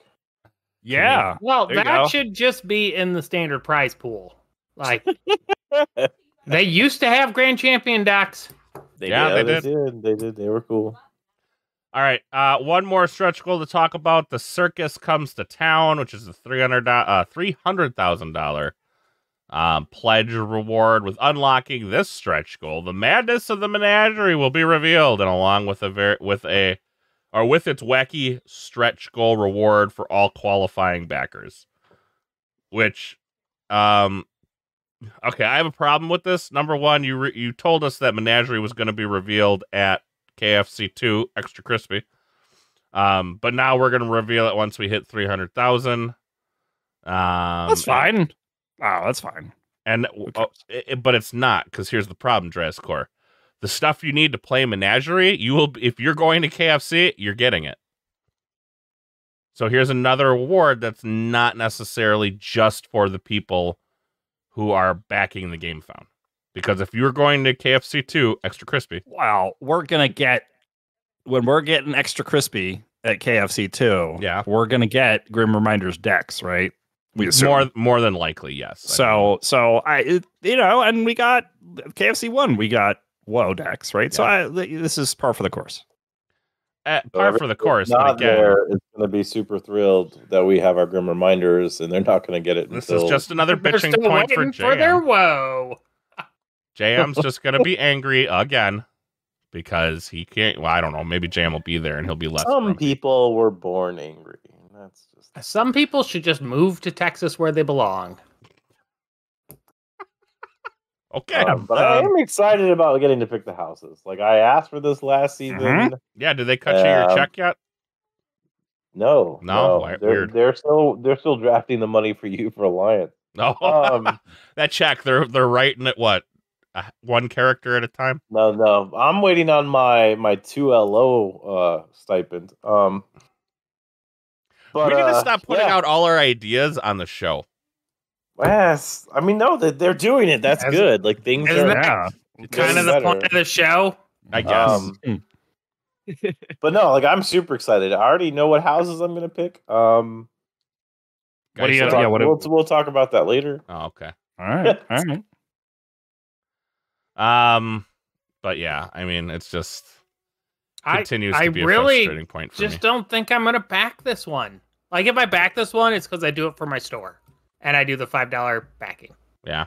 Yeah. Well, that should just be in the standard prize pool. Like, they used to have grand champion decks. They did. They were cool. All right. One more stretch goal to talk about. The Circus Comes to Town, which is a $300,000 pledge reward. With unlocking this stretch goal, the madness of the menagerie will be revealed, and along with with its wacky stretch goal reward for all qualifying backers. Which, okay, I have a problem with this. Number one, you told us that Menagerie was going to be revealed at KFC 2 Extra Crispy, but now we're going to reveal it once we hit 300,000. That's fine. Oh, that's fine. And but it's not, because here's the problem, Drescore. The stuff you need to play Menagerie, if you're going to KFC, you're getting it. So here's another award that's not necessarily just for the people who are backing the Game Found. Because if you're going to KFC 2 Extra Crispy, well, when we're getting Extra Crispy at KFC 2, we're gonna get Grim Reminders decks, right? We assume. More than likely, yes. So and we got KFC 1, we got WoW decks, right? Yeah. So this is par for the course. Par for the course. Not there. It's going to be super thrilled that we have our Grim Reminders, and they're not going to get it. This is just another bitching point for JM. For their woe. JM's just going to be angry again because he can't. Well, I don't know. Maybe JM will be there and he'll be less. Some people were born angry. That's just. Some people should just move to Texas where they belong. Okay, but I am excited about getting to pick the houses. Like, I asked for this last season. Mm-hmm. Yeah, did they cut you your check yet? No. Weird. They're still drafting the money for you for Alliance. No, that check they're writing it what, one character at a time. No, I'm waiting on my 2 LO stipend. But we need to stop putting out all our ideas on the show. Yes, I mean, no, they're doing it. That's good. Like things Isn't are that kind getting of the better. point of the show? I guess. But no, like I'm super excited. I already know what houses I'm gonna pick. What do you? We'll talk about that later. Oh, okay. All right. But yeah, I mean, it's just continues I to be a really frustrating point for me. just don't think I'm gonna back this one. Like if I back this one, it's because I do it for my store and I do the $5 backing. Yeah.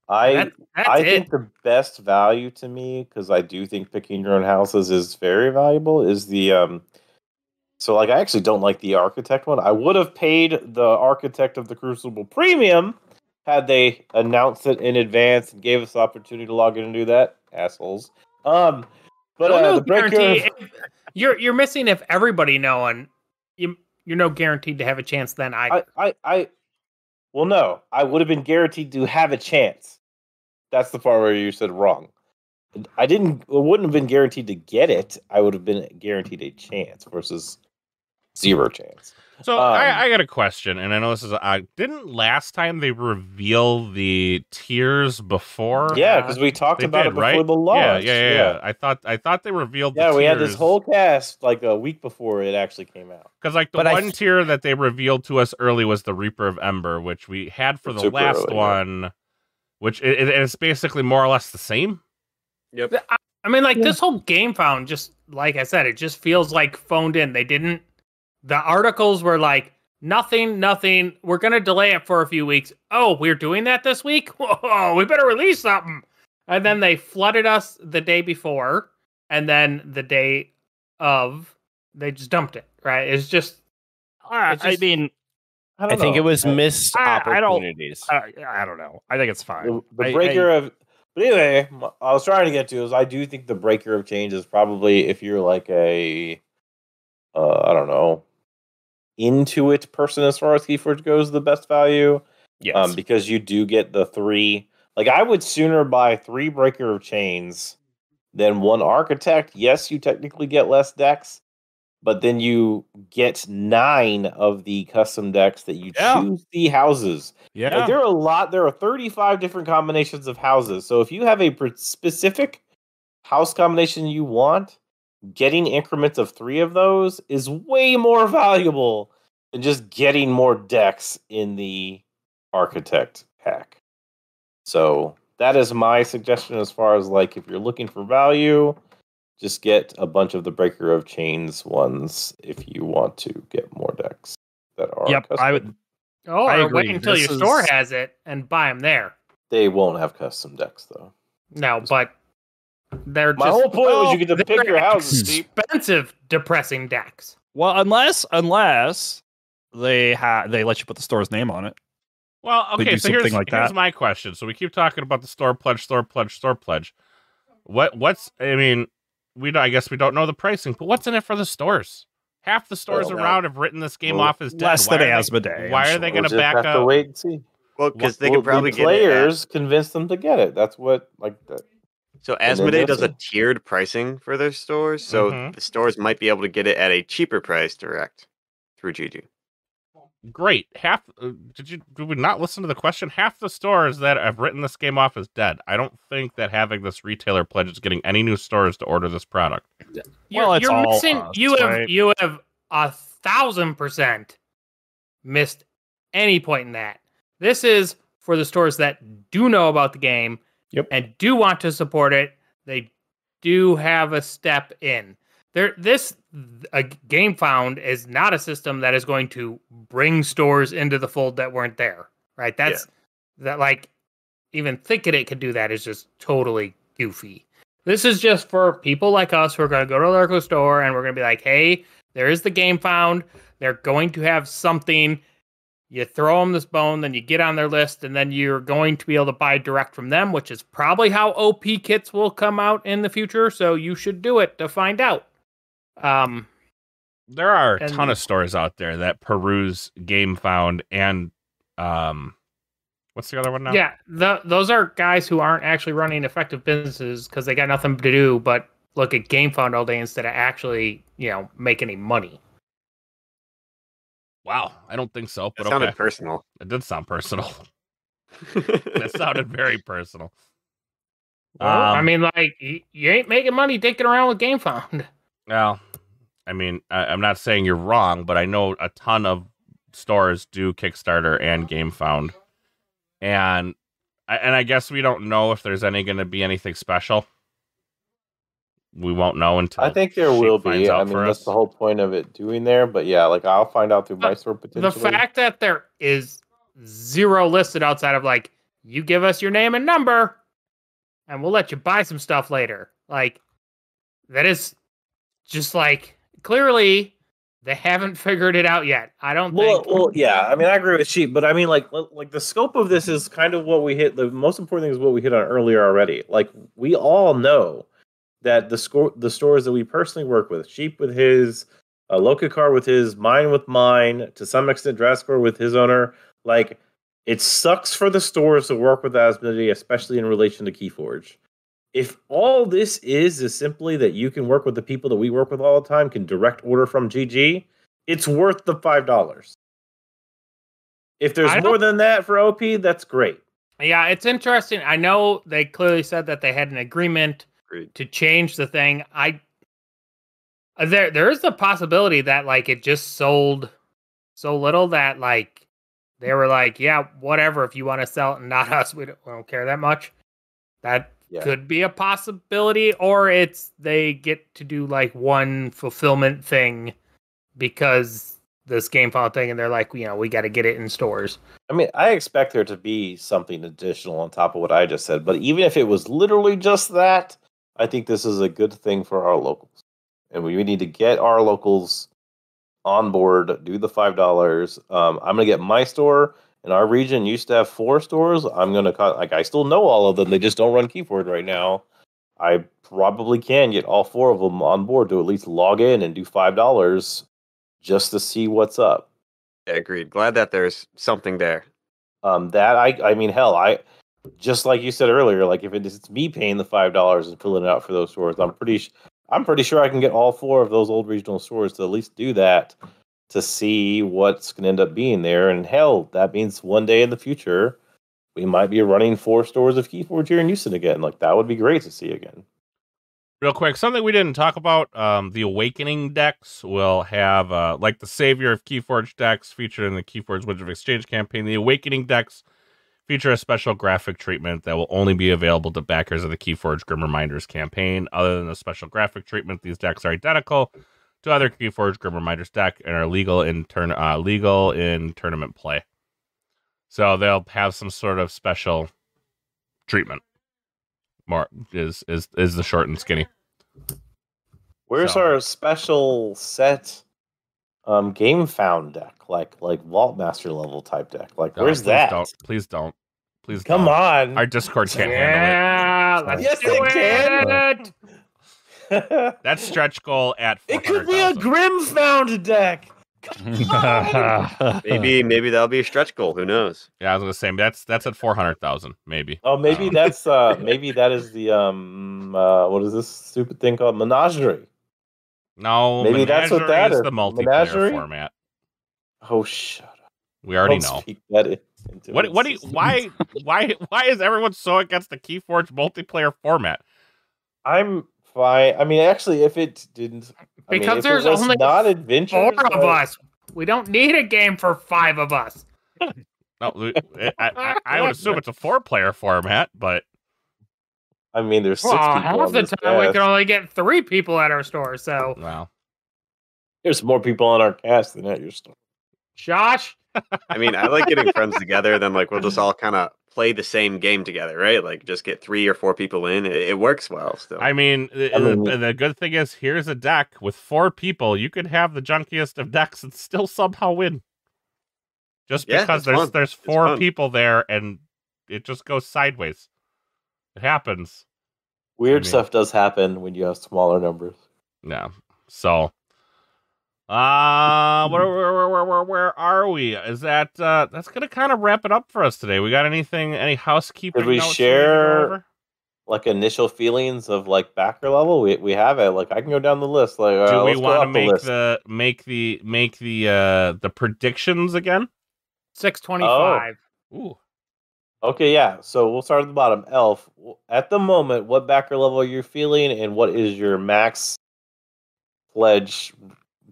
I That's think the best value to me, because I do think picking your own houses is very valuable, is the so like I actually don't like the architect one. I would have paid the architect of the Crucible premium had they announced it in advance and gave us the opportunity to log in and do that. Assholes. But no the breaker you're missing if everybody know, and you're no guaranteed to have a chance then either. Well, no, I would have been guaranteed to have a chance. That's the part where you said wrong. I wouldn't have been guaranteed to get it. I would have been guaranteed a chance versus 0 chance. So I got a question, and I know this is didn't last time they reveal the tiers before? Yeah, because we talked about it before the launch. Yeah. I thought they revealed. Yeah, the we tiers. had this whole cast like a week before it actually came out. Because like the one tier that they revealed to us early was the Reaper of Ember, which we had for the last one, which it's basically more or less the same. Yep. I mean, like this whole game found, just like I said, it just feels like phoned in. They didn't. The articles were like, nothing. We're going to delay it for a few weeks. Oh, we're doing that this week? Whoa, we better release something. And then they flooded us the day before. And then the day of, they just dumped it, right? It's just... I think it was missed opportunities. I don't know. I think it's fine. The breaker of... But anyway, I was trying to get to is I do think the breaker of change is probably if you're like a... I don't know... Intuit person as far as Keyforge goes, the best value. Yes. Because you do get the 3. Like I would sooner buy 3 breaker of chains than 1 architect. Yes, you technically get less decks, but then you get 9 of the custom decks that you choose the houses. Yeah. Like there are 35 different combinations of houses. So if you have a specific house combination you want, getting increments of 3 of those is way more valuable than just getting more decks in the architect pack. So that is my suggestion as far as like if you're looking for value, just get a bunch of the breaker of chains ones if you want to get more decks that are custom. I would. Oh, I or agree. wait until your store has it and buy them there. They won't have custom decks though. No, but they're my whole point was you get to pick your houses. Expensive, depressing decks. Well, unless they let you put the store's name on it. Well, okay, so here's that. my question. So we keep talking about the store pledge. What's I mean, I guess we don't know the pricing, but what's in it for the stores? Half the stores around have written this game off as dead. Less than Asmodee. Why are they going to back up? Have to wait and see. Well, because they could probably get players convince them to get it. That's what So Asmodee does a tiered pricing for their stores, so the stores might be able to get it at a cheaper price direct through GG. Great. Did we not listen to the question? Half the stores that have written this game off as dead. I don't think that having this retailer pledge is getting any new stores to order this product. You're missing. You have 1,000% missed any point in that. This is for the stores that do know about the game and do want to support it. They do have a step in. A Game Found is not a system that is going to bring stores into the fold that weren't there, right? Even thinking it could do that is just totally goofy. This is just for people like us who are going to go to the local store and we're going to be like, hey, there is the Game Found. They're going to have something. You throw them this bone, then you get on their list, and then you're going to be able to buy direct from them, which is probably how OP kits will come out in the future. So you should do it to find out. There are a ton of stores out there that peruse Game Found and what's the other one now? Yeah, those are guys who aren't actually running effective businesses because they got nothing to do but look at Game Found all day instead of actually, make any money. Wow, I don't think so. But it sounded personal. It did sound personal. That sounded very personal. Well, I mean, like, you ain't making money dicking around with GameFound. Well, I mean, I'm not saying you're wrong, but I know a ton of stores do Kickstarter and GameFound. And I guess we don't know if there's going to be anything special. We won't know until I think there will be. I mean, that's us. the whole point of it doing there. But yeah, like I'll find out through my store potentially. The fact that there is 0 listed outside of like, you give us your name and number, and we'll let you buy some stuff later. Like, that is just like, clearly they haven't figured it out yet. I don't think. Well, yeah. I mean, I agree with Sheep, but I mean, like the scope of this is kind of what we hit. The most important thing is what we hit on earlier already. Like we all know that the stores that we personally work with, Sheep with his, Lokacar with his, mine with mine, to some extent Draskor with his owner, like it sucks for the stores to work with Asmodee, especially in relation to Keyforge. If all this is simply that you can work with the people that we work with all the time, can direct order from GG, it's worth the $5. If there's more than that for OP, that's great. Yeah, it's interesting. I know they clearly said that they had an agreement to change the thing. There is the possibility that like it just sold so little that like they were like, yeah, whatever. If you want to sell it and not us, we don't care that much. That could be a possibility, or it's they get to do like one fulfillment thing because this GameFound thing, and they're like, you know, we got to get it in stores. I mean, I expect there to be something additional on top of what I just said, but even if it was literally just that, I think this is a good thing for our locals. And we need to get our locals on board, do the $5. I'm going to get my store. In our region, used to have 4 stores. I'm going to, like, I still know all of them. They just don't run Keyforge right now. I probably can get all 4 of them on board to at least log in and do $5 just to see what's up. Yeah, agreed. Glad that there's something there. I mean, hell, just like you said earlier, like if it's me paying the $5 and filling it out for those stores, I'm pretty sure I can get all 4 of those old regional stores to at least do that to see what's going to end up being there. And hell, that means one day in the future, we might be running 4 stores of Keyforge here in Houston again. Like that would be great to see again. Real quick, something we didn't talk about, the Awakening decks will have, like the Savior of Keyforge decks featured in the Keyforge Wizard of Exchange campaign. The Awakening decks feature a special graphic treatment that will only be available to backers of the Keyforge Grim Reminders campaign. Other than the special graphic treatment, these decks are identical to other Keyforge Grim Reminders deck and are legal in tournament play. So they'll have some sort of special treatment. More is the short and skinny. Where's our special set GameFound deck, like Vault Master level type deck? Like where's that? Please don't. Come on. Our Discord can't handle it. Let's do it. That's stretch goal at 400,000. It could be a Grimfound deck. Maybe that'll be a stretch goal. Who knows? Yeah, I was gonna say that's at 400,000, maybe. Oh, maybe that's maybe that is the what is this stupid thing called? Menagerie. No, maybe that's what that is. The multiplayer Menagerie? format. Oh, shut up. We already Don't know. speak that into What do you, why is everyone so against the Keyforge multiplayer format? I'm fine. I mean, actually, if it didn't, because there's only not adventures, 4 of us. We don't need a game for 5 of us. No, I would assume it's a 4-player format, but I mean, there's 6 people. Half the time we can only get 3 people at our store. So wow, there's more people on our cast than at your store. Josh, I mean, I like getting friends together. Then like we'll just all kind of play the same game together, right? Like just get 3 or 4 people in. It works well still. I mean, the good thing is here's a deck with 4 people. You could have the junkiest of decks and still somehow win. Just because there's 4 people there and it just goes sideways. It happens. Weird stuff does happen when you have smaller numbers. Yeah. So, where are we? Is that that's gonna kind of wrap it up for us today? We got any housekeeping? Did we notes share like initial feelings of like backer level? We have it. Like I can go down the list. Like do we want to make the predictions again? 625. Ooh. Okay, yeah. So we'll start at the bottom. Elf, at the moment, what backer level are you feeling, and what is your max pledge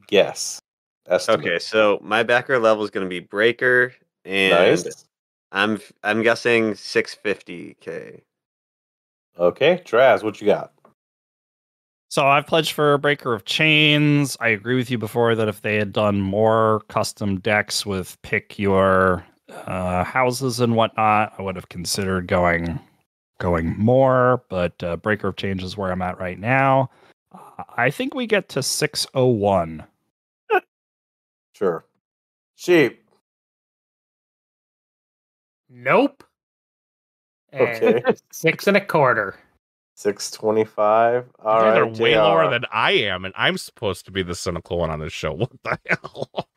guess? Estimate. Okay, so my backer level is going to be Breaker, and Nice. I'm guessing 650k. Okay, Traz, what you got? So I've pledged for a Breaker of Chains. I agree with you before that if they had done more custom decks with pick your houses and whatnot, I would have considered going more. But Breaker of Chains is where I'm at right now. I think we get to 601. Sure. Sheep. Nope. And Okay. 6 1/4. 625. You All guys right, are way lower JR. than I am, and I'm supposed to be the cynical one on this show. What the hell?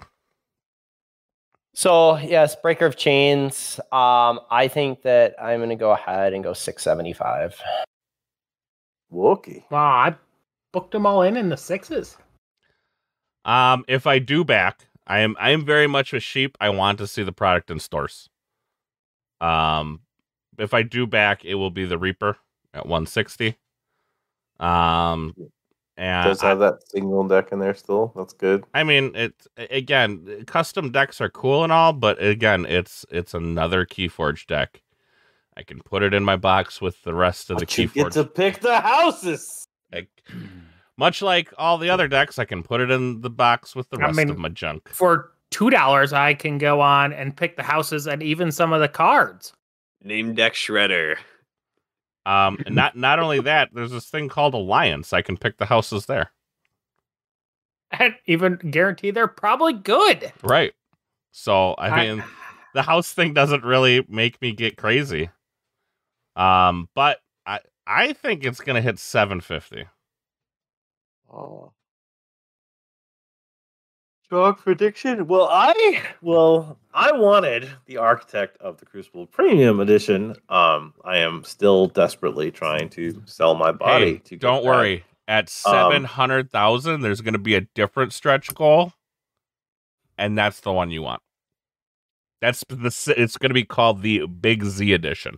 So yes, Breaker of Chains. I think that I'm going to go ahead and go 675. Wookie. Wow, I booked them all in the 6s. If I do back, I am very much a sheep. I want to see the product in stores. If I do back, it will be the Reaper at 160. And Does have that single deck in there still. That's good. I mean, it's again, custom decks are cool and all, but again, it's another Keyforge deck. I can put it in my box with the rest of the You get Keyforge. to pick the houses. Much like all the other decks, I can put it in the box with the rest of my junk. For $2, I can go on and pick the houses and even some of the cards. Name deck shredder. And not only that, there's this thing called Alliance. I can pick the houses there. And even guarantee they're probably good. Right. So I mean, the house thing doesn't really make me get crazy. But I think it's gonna hit 750. Oh. Strong prediction. Well, I wanted the Architect of the Crucible Premium Edition. I am still desperately trying to sell my body. Hey, to don't worry. At 700,000, there's gonna be a different stretch goal, and that's the one you want. It's gonna be called the Big Z Edition.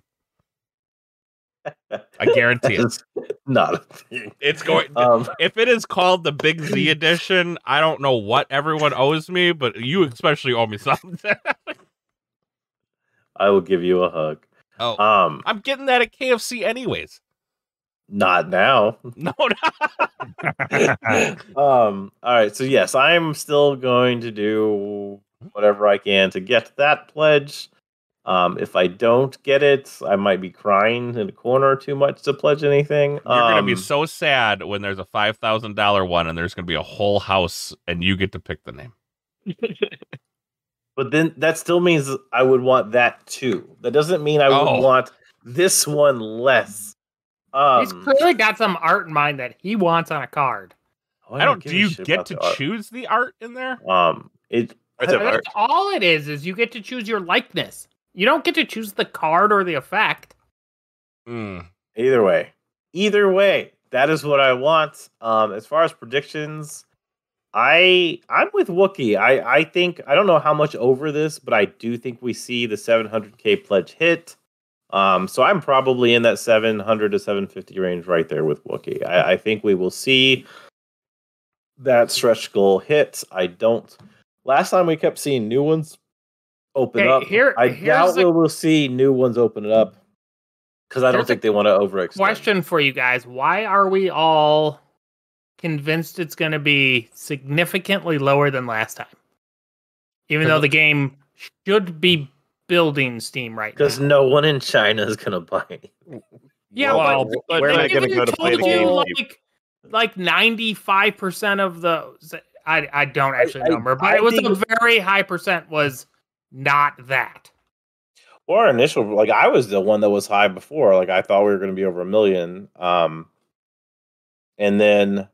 I guarantee it. Not a thing. It's going. If it is called the Big Z Edition, I don't know what everyone owes me, but you especially owe me something. I will give you a hug. Oh, I'm getting that at KFC anyways. Not now. No. All right. So yes, I'm still going to do whatever I can to get that pledge. If I don't get it, I might be crying in a corner too much to pledge anything. You're gonna be so sad when there's a $5,000 one and there's gonna be a whole house and you get to pick the name. But then that still means I would want that too. That doesn't mean I would want this one less. He's clearly got some art in mind that he wants on a card. I don't. Do you get to choose the art in there? That's all it is you get to choose your likeness. You don't get to choose the card or the effect. Either way, that is what I want. As far as predictions, I'm with Wookie. I think I don't know how much over this, but I do think we see the 700K pledge hit. So I'm probably in that 700 to 750 range right there with Wookie. I think we will see that stretch goal hit. Last time we kept seeing new ones open up. I doubt we'll see new ones open it up because I don't think they want to overextend. Question for you guys. Why are we all convinced it's going to be significantly lower than last time? Even though the game should be building steam right now. Because no one in China is going to buy it. Yeah, but where am I going to go to play the game? Like 95% of those, I don't actually remember, but it was a very high percent was not that. Or our initial, I was the one that was high before. I thought we were going to be over 1 million. And then,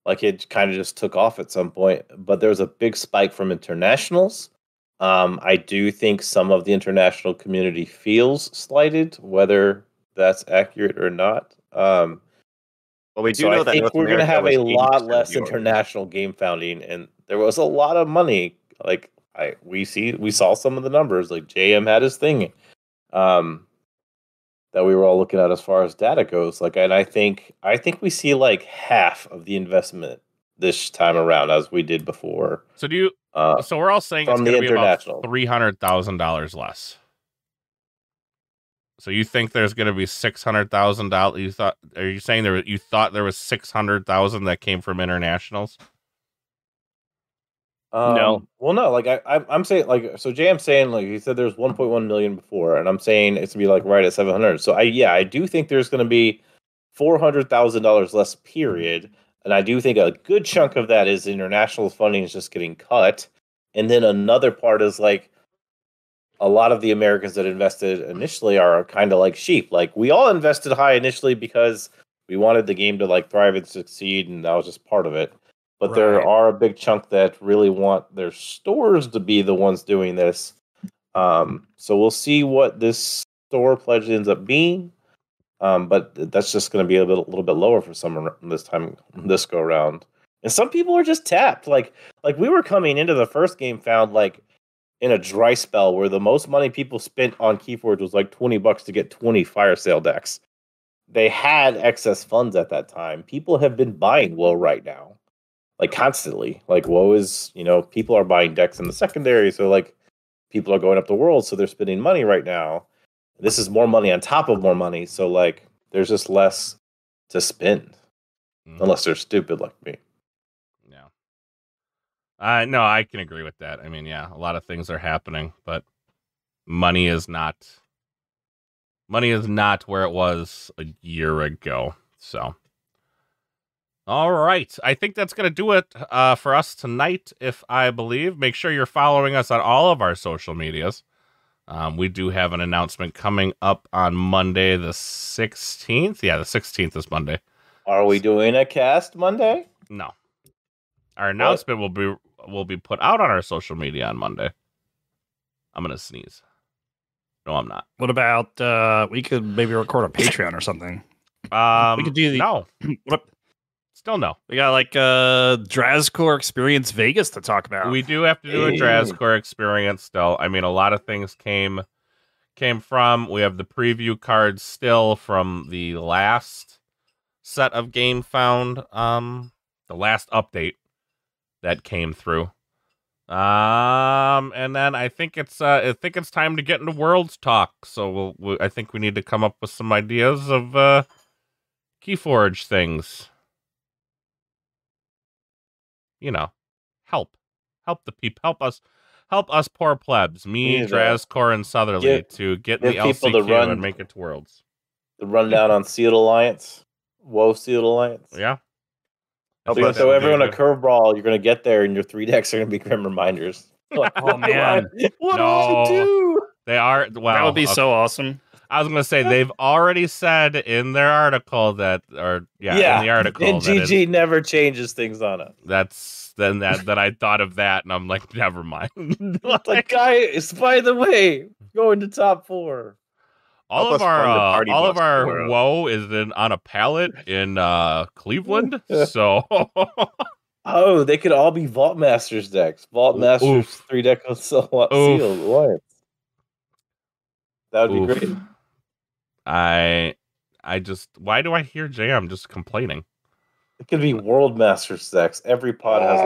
it kind of just took off at some point. But there was a big spike from internationals. I do think some of the international community feels slighted, whether that's accurate or not. Well, we do know that I think we're going to have a lot less international game founding, and there was a lot of money. We saw some of the numbers. JM had his thing. that we were all looking at as far as data goes. Like, and I think we see like half of the investment this time around as we did before. So do you? So we're all saying it's going to be about $300,000 less. So you think there's going to be $600,000? You thought? Are you saying you thought there was 600,000 that came from internationals? No. Well, no. Like I'm saying, like, so JM's saying, like, he said there's 1.1 million before, and I'm saying it's gonna be like right at 700. So I do think there's gonna be $400,000 less. Period. And I do think a good chunk of that is international funding is just getting cut, and then another part is like a lot of the Americans that invested initially are kind of like sheep. Like, we all invested high initially because we wanted the game to like thrive and succeed, and that was just part of it. But there are a big chunk that really want their stores to be the ones doing this. So we'll see what this store pledge ends up being. But that's just going to be a little bit lower for some this go around. And some people are just tapped. Like we were coming into the first game, found like in a dry spell where the most money people spent on Keyforge was like $20 to get 20 fire sale decks. They had excess funds at that time. People have been buying WoW right now, like constantly. Like WoW is, people are buying decks in the secondary, so like people are going up the world, so they're spending money right now. This is more money on top of more money, so like there's just less to spend, unless they're stupid like me. No, I can agree with that. I mean, yeah, a lot of things are happening, but money is not where it was a year ago. So, all right. I think that's going to do it for us tonight, if I believe. Make sure you're following us on all of our social medias. We do have an announcement coming up on Monday, the 16th. Yeah, the 16th is Monday. Are we doing a cast Monday? No. Our announcement will be put out on our social media on Monday. I'm going to sneeze. No, I'm not. What about we could maybe record a Patreon or something? We could do no. What? Still no. We got like Drazcore Experience Vegas to talk about. We do have to do a Drazcore experience still. I mean, a lot of things came from. We have the preview cards still from the last set of Game Found, the last update that came through. And then I think it's time to get into Worlds talk. So I think we need to come up with some ideas of Keyforge things. Help the people, help us poor plebs, me, Drazcore, and Southerly, to get in the LCQ and make it to Worlds. The rundown on Sealed Alliance, WoW Sealed Alliance. Yeah. So you're going to throw everyone a curveball. You're going to get there, and your 3 decks are going to be Grim Reminders. Oh man, what do I do? They are. Well, that would be so awesome. I was going to say they've already said in their article in the article. And GG never changes things on it. That I thought of that, and I'm like, never mind. Like, guy is, by the way, going to top 4. All of our WoW is on a pallet in Cleveland. So oh, they could all be Vault Masters decks. Vault Masters 3 deck on Sealed Alliance. That would be great. I just, why do I hear Jam just complaining? It could be World Masters decks. Every pod has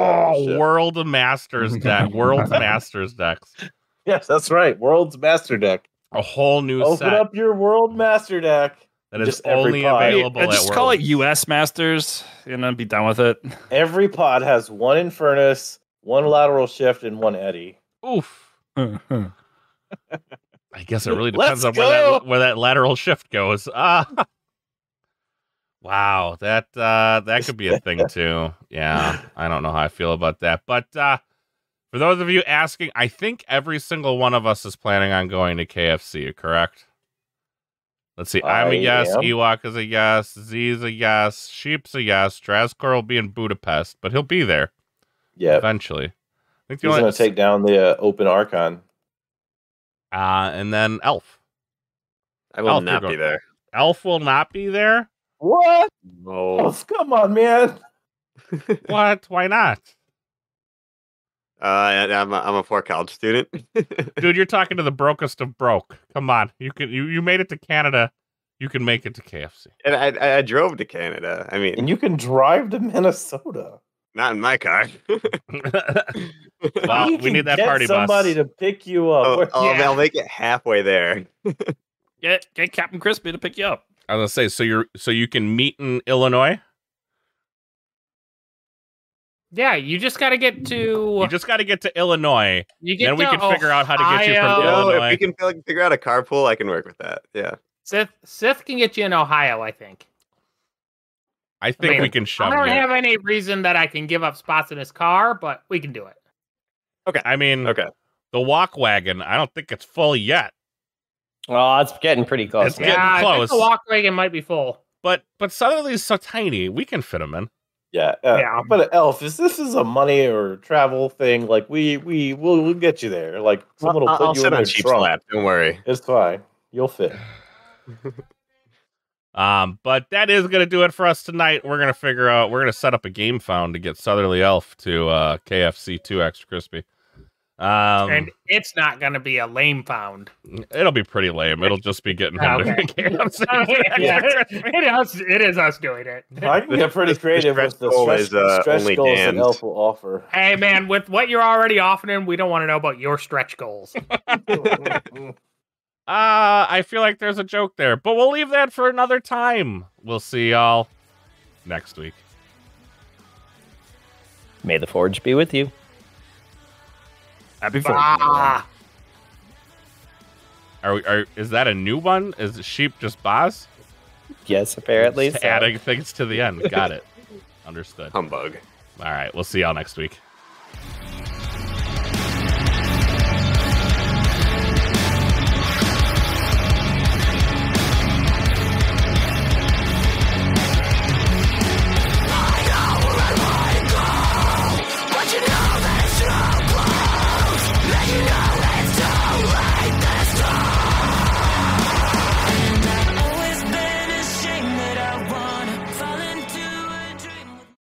one. World Masters deck. World Masters decks. Yes, that's right. World's Master deck. A whole new set. Open up your World Master deck. That is only available at just call it US Masters and be done with it. Every pod has 1 Infernus, 1 Lateral Shift, and 1 Eddy. Oof. I guess it really depends on where that lateral shift goes. Wow, that could be a thing too. Yeah, I don't know how I feel about that. But for those of you asking, I think every single one of us is planning on going to KFC, correct? Let's see. I'm a yes. Ewok is a yes. Z is a yes. Sheep's a yes. Drazcore will be in Budapest, but he'll be there. Yeah, eventually. I think he's going to take down the open Archon. And then Elf. I will not be there. Elf will not be there? What? No. Elf, come on, man. What? Why not? I'm a poor college student. Dude, you're talking to the brokest of broke. Come on, you made it to Canada. You can make it to KFC. And I drove to Canada. I mean, And you can drive to Minnesota. not in my car. Well, You we can need that get party somebody bus. to pick you up. I'll make it halfway there. Get Captain Crispy to pick you up. I was gonna say, so you can meet in Illinois. Yeah, you just got to get to. You just got to get to Illinois. Then we to can figure out how to get you from Ohio. Illinois. If we can figure out a carpool, I can work with that. Yeah. Sith can get you in Ohio, I think. I think we can shove I don't you. have any reason that I can give up spots in his car, but we can do it. Okay. I mean, Okay. the walk wagon, I don't think it's full yet. Oh, it's getting pretty close. It's getting I think close. the walk wagon might be full. But Sutherly's so tiny, we can fit him in. Yeah, Yeah. But Elf, this is a money or travel thing. Like we'll get you there. Like someone will put I'll you sit in on their cheap trunk. slap. Don't worry. It's fine. You'll fit. But that is going to do it for us tonight. We're going to set up a game found to get Southerly Elf to KFC 2 Extra Crispy. And it's not going to be a lame found. It'll be pretty lame. It'll just be getting him Okay. to KFC. Yeah, it is us doing it. I can get pretty creative with the stretch only goals that damned. Elf will offer. Hey, man, with what you're already offering, we don't want to know about your stretch goals. I feel like there's a joke there, but we'll leave that for another time. We'll see y'all next week. May the forge be with you. Happy Forge. Ah, Is that a new one? Is the sheep just Boz? Yes, apparently. Just So. adding things to the end. Got it. Understood. Humbug. All right. We'll see y'all next week.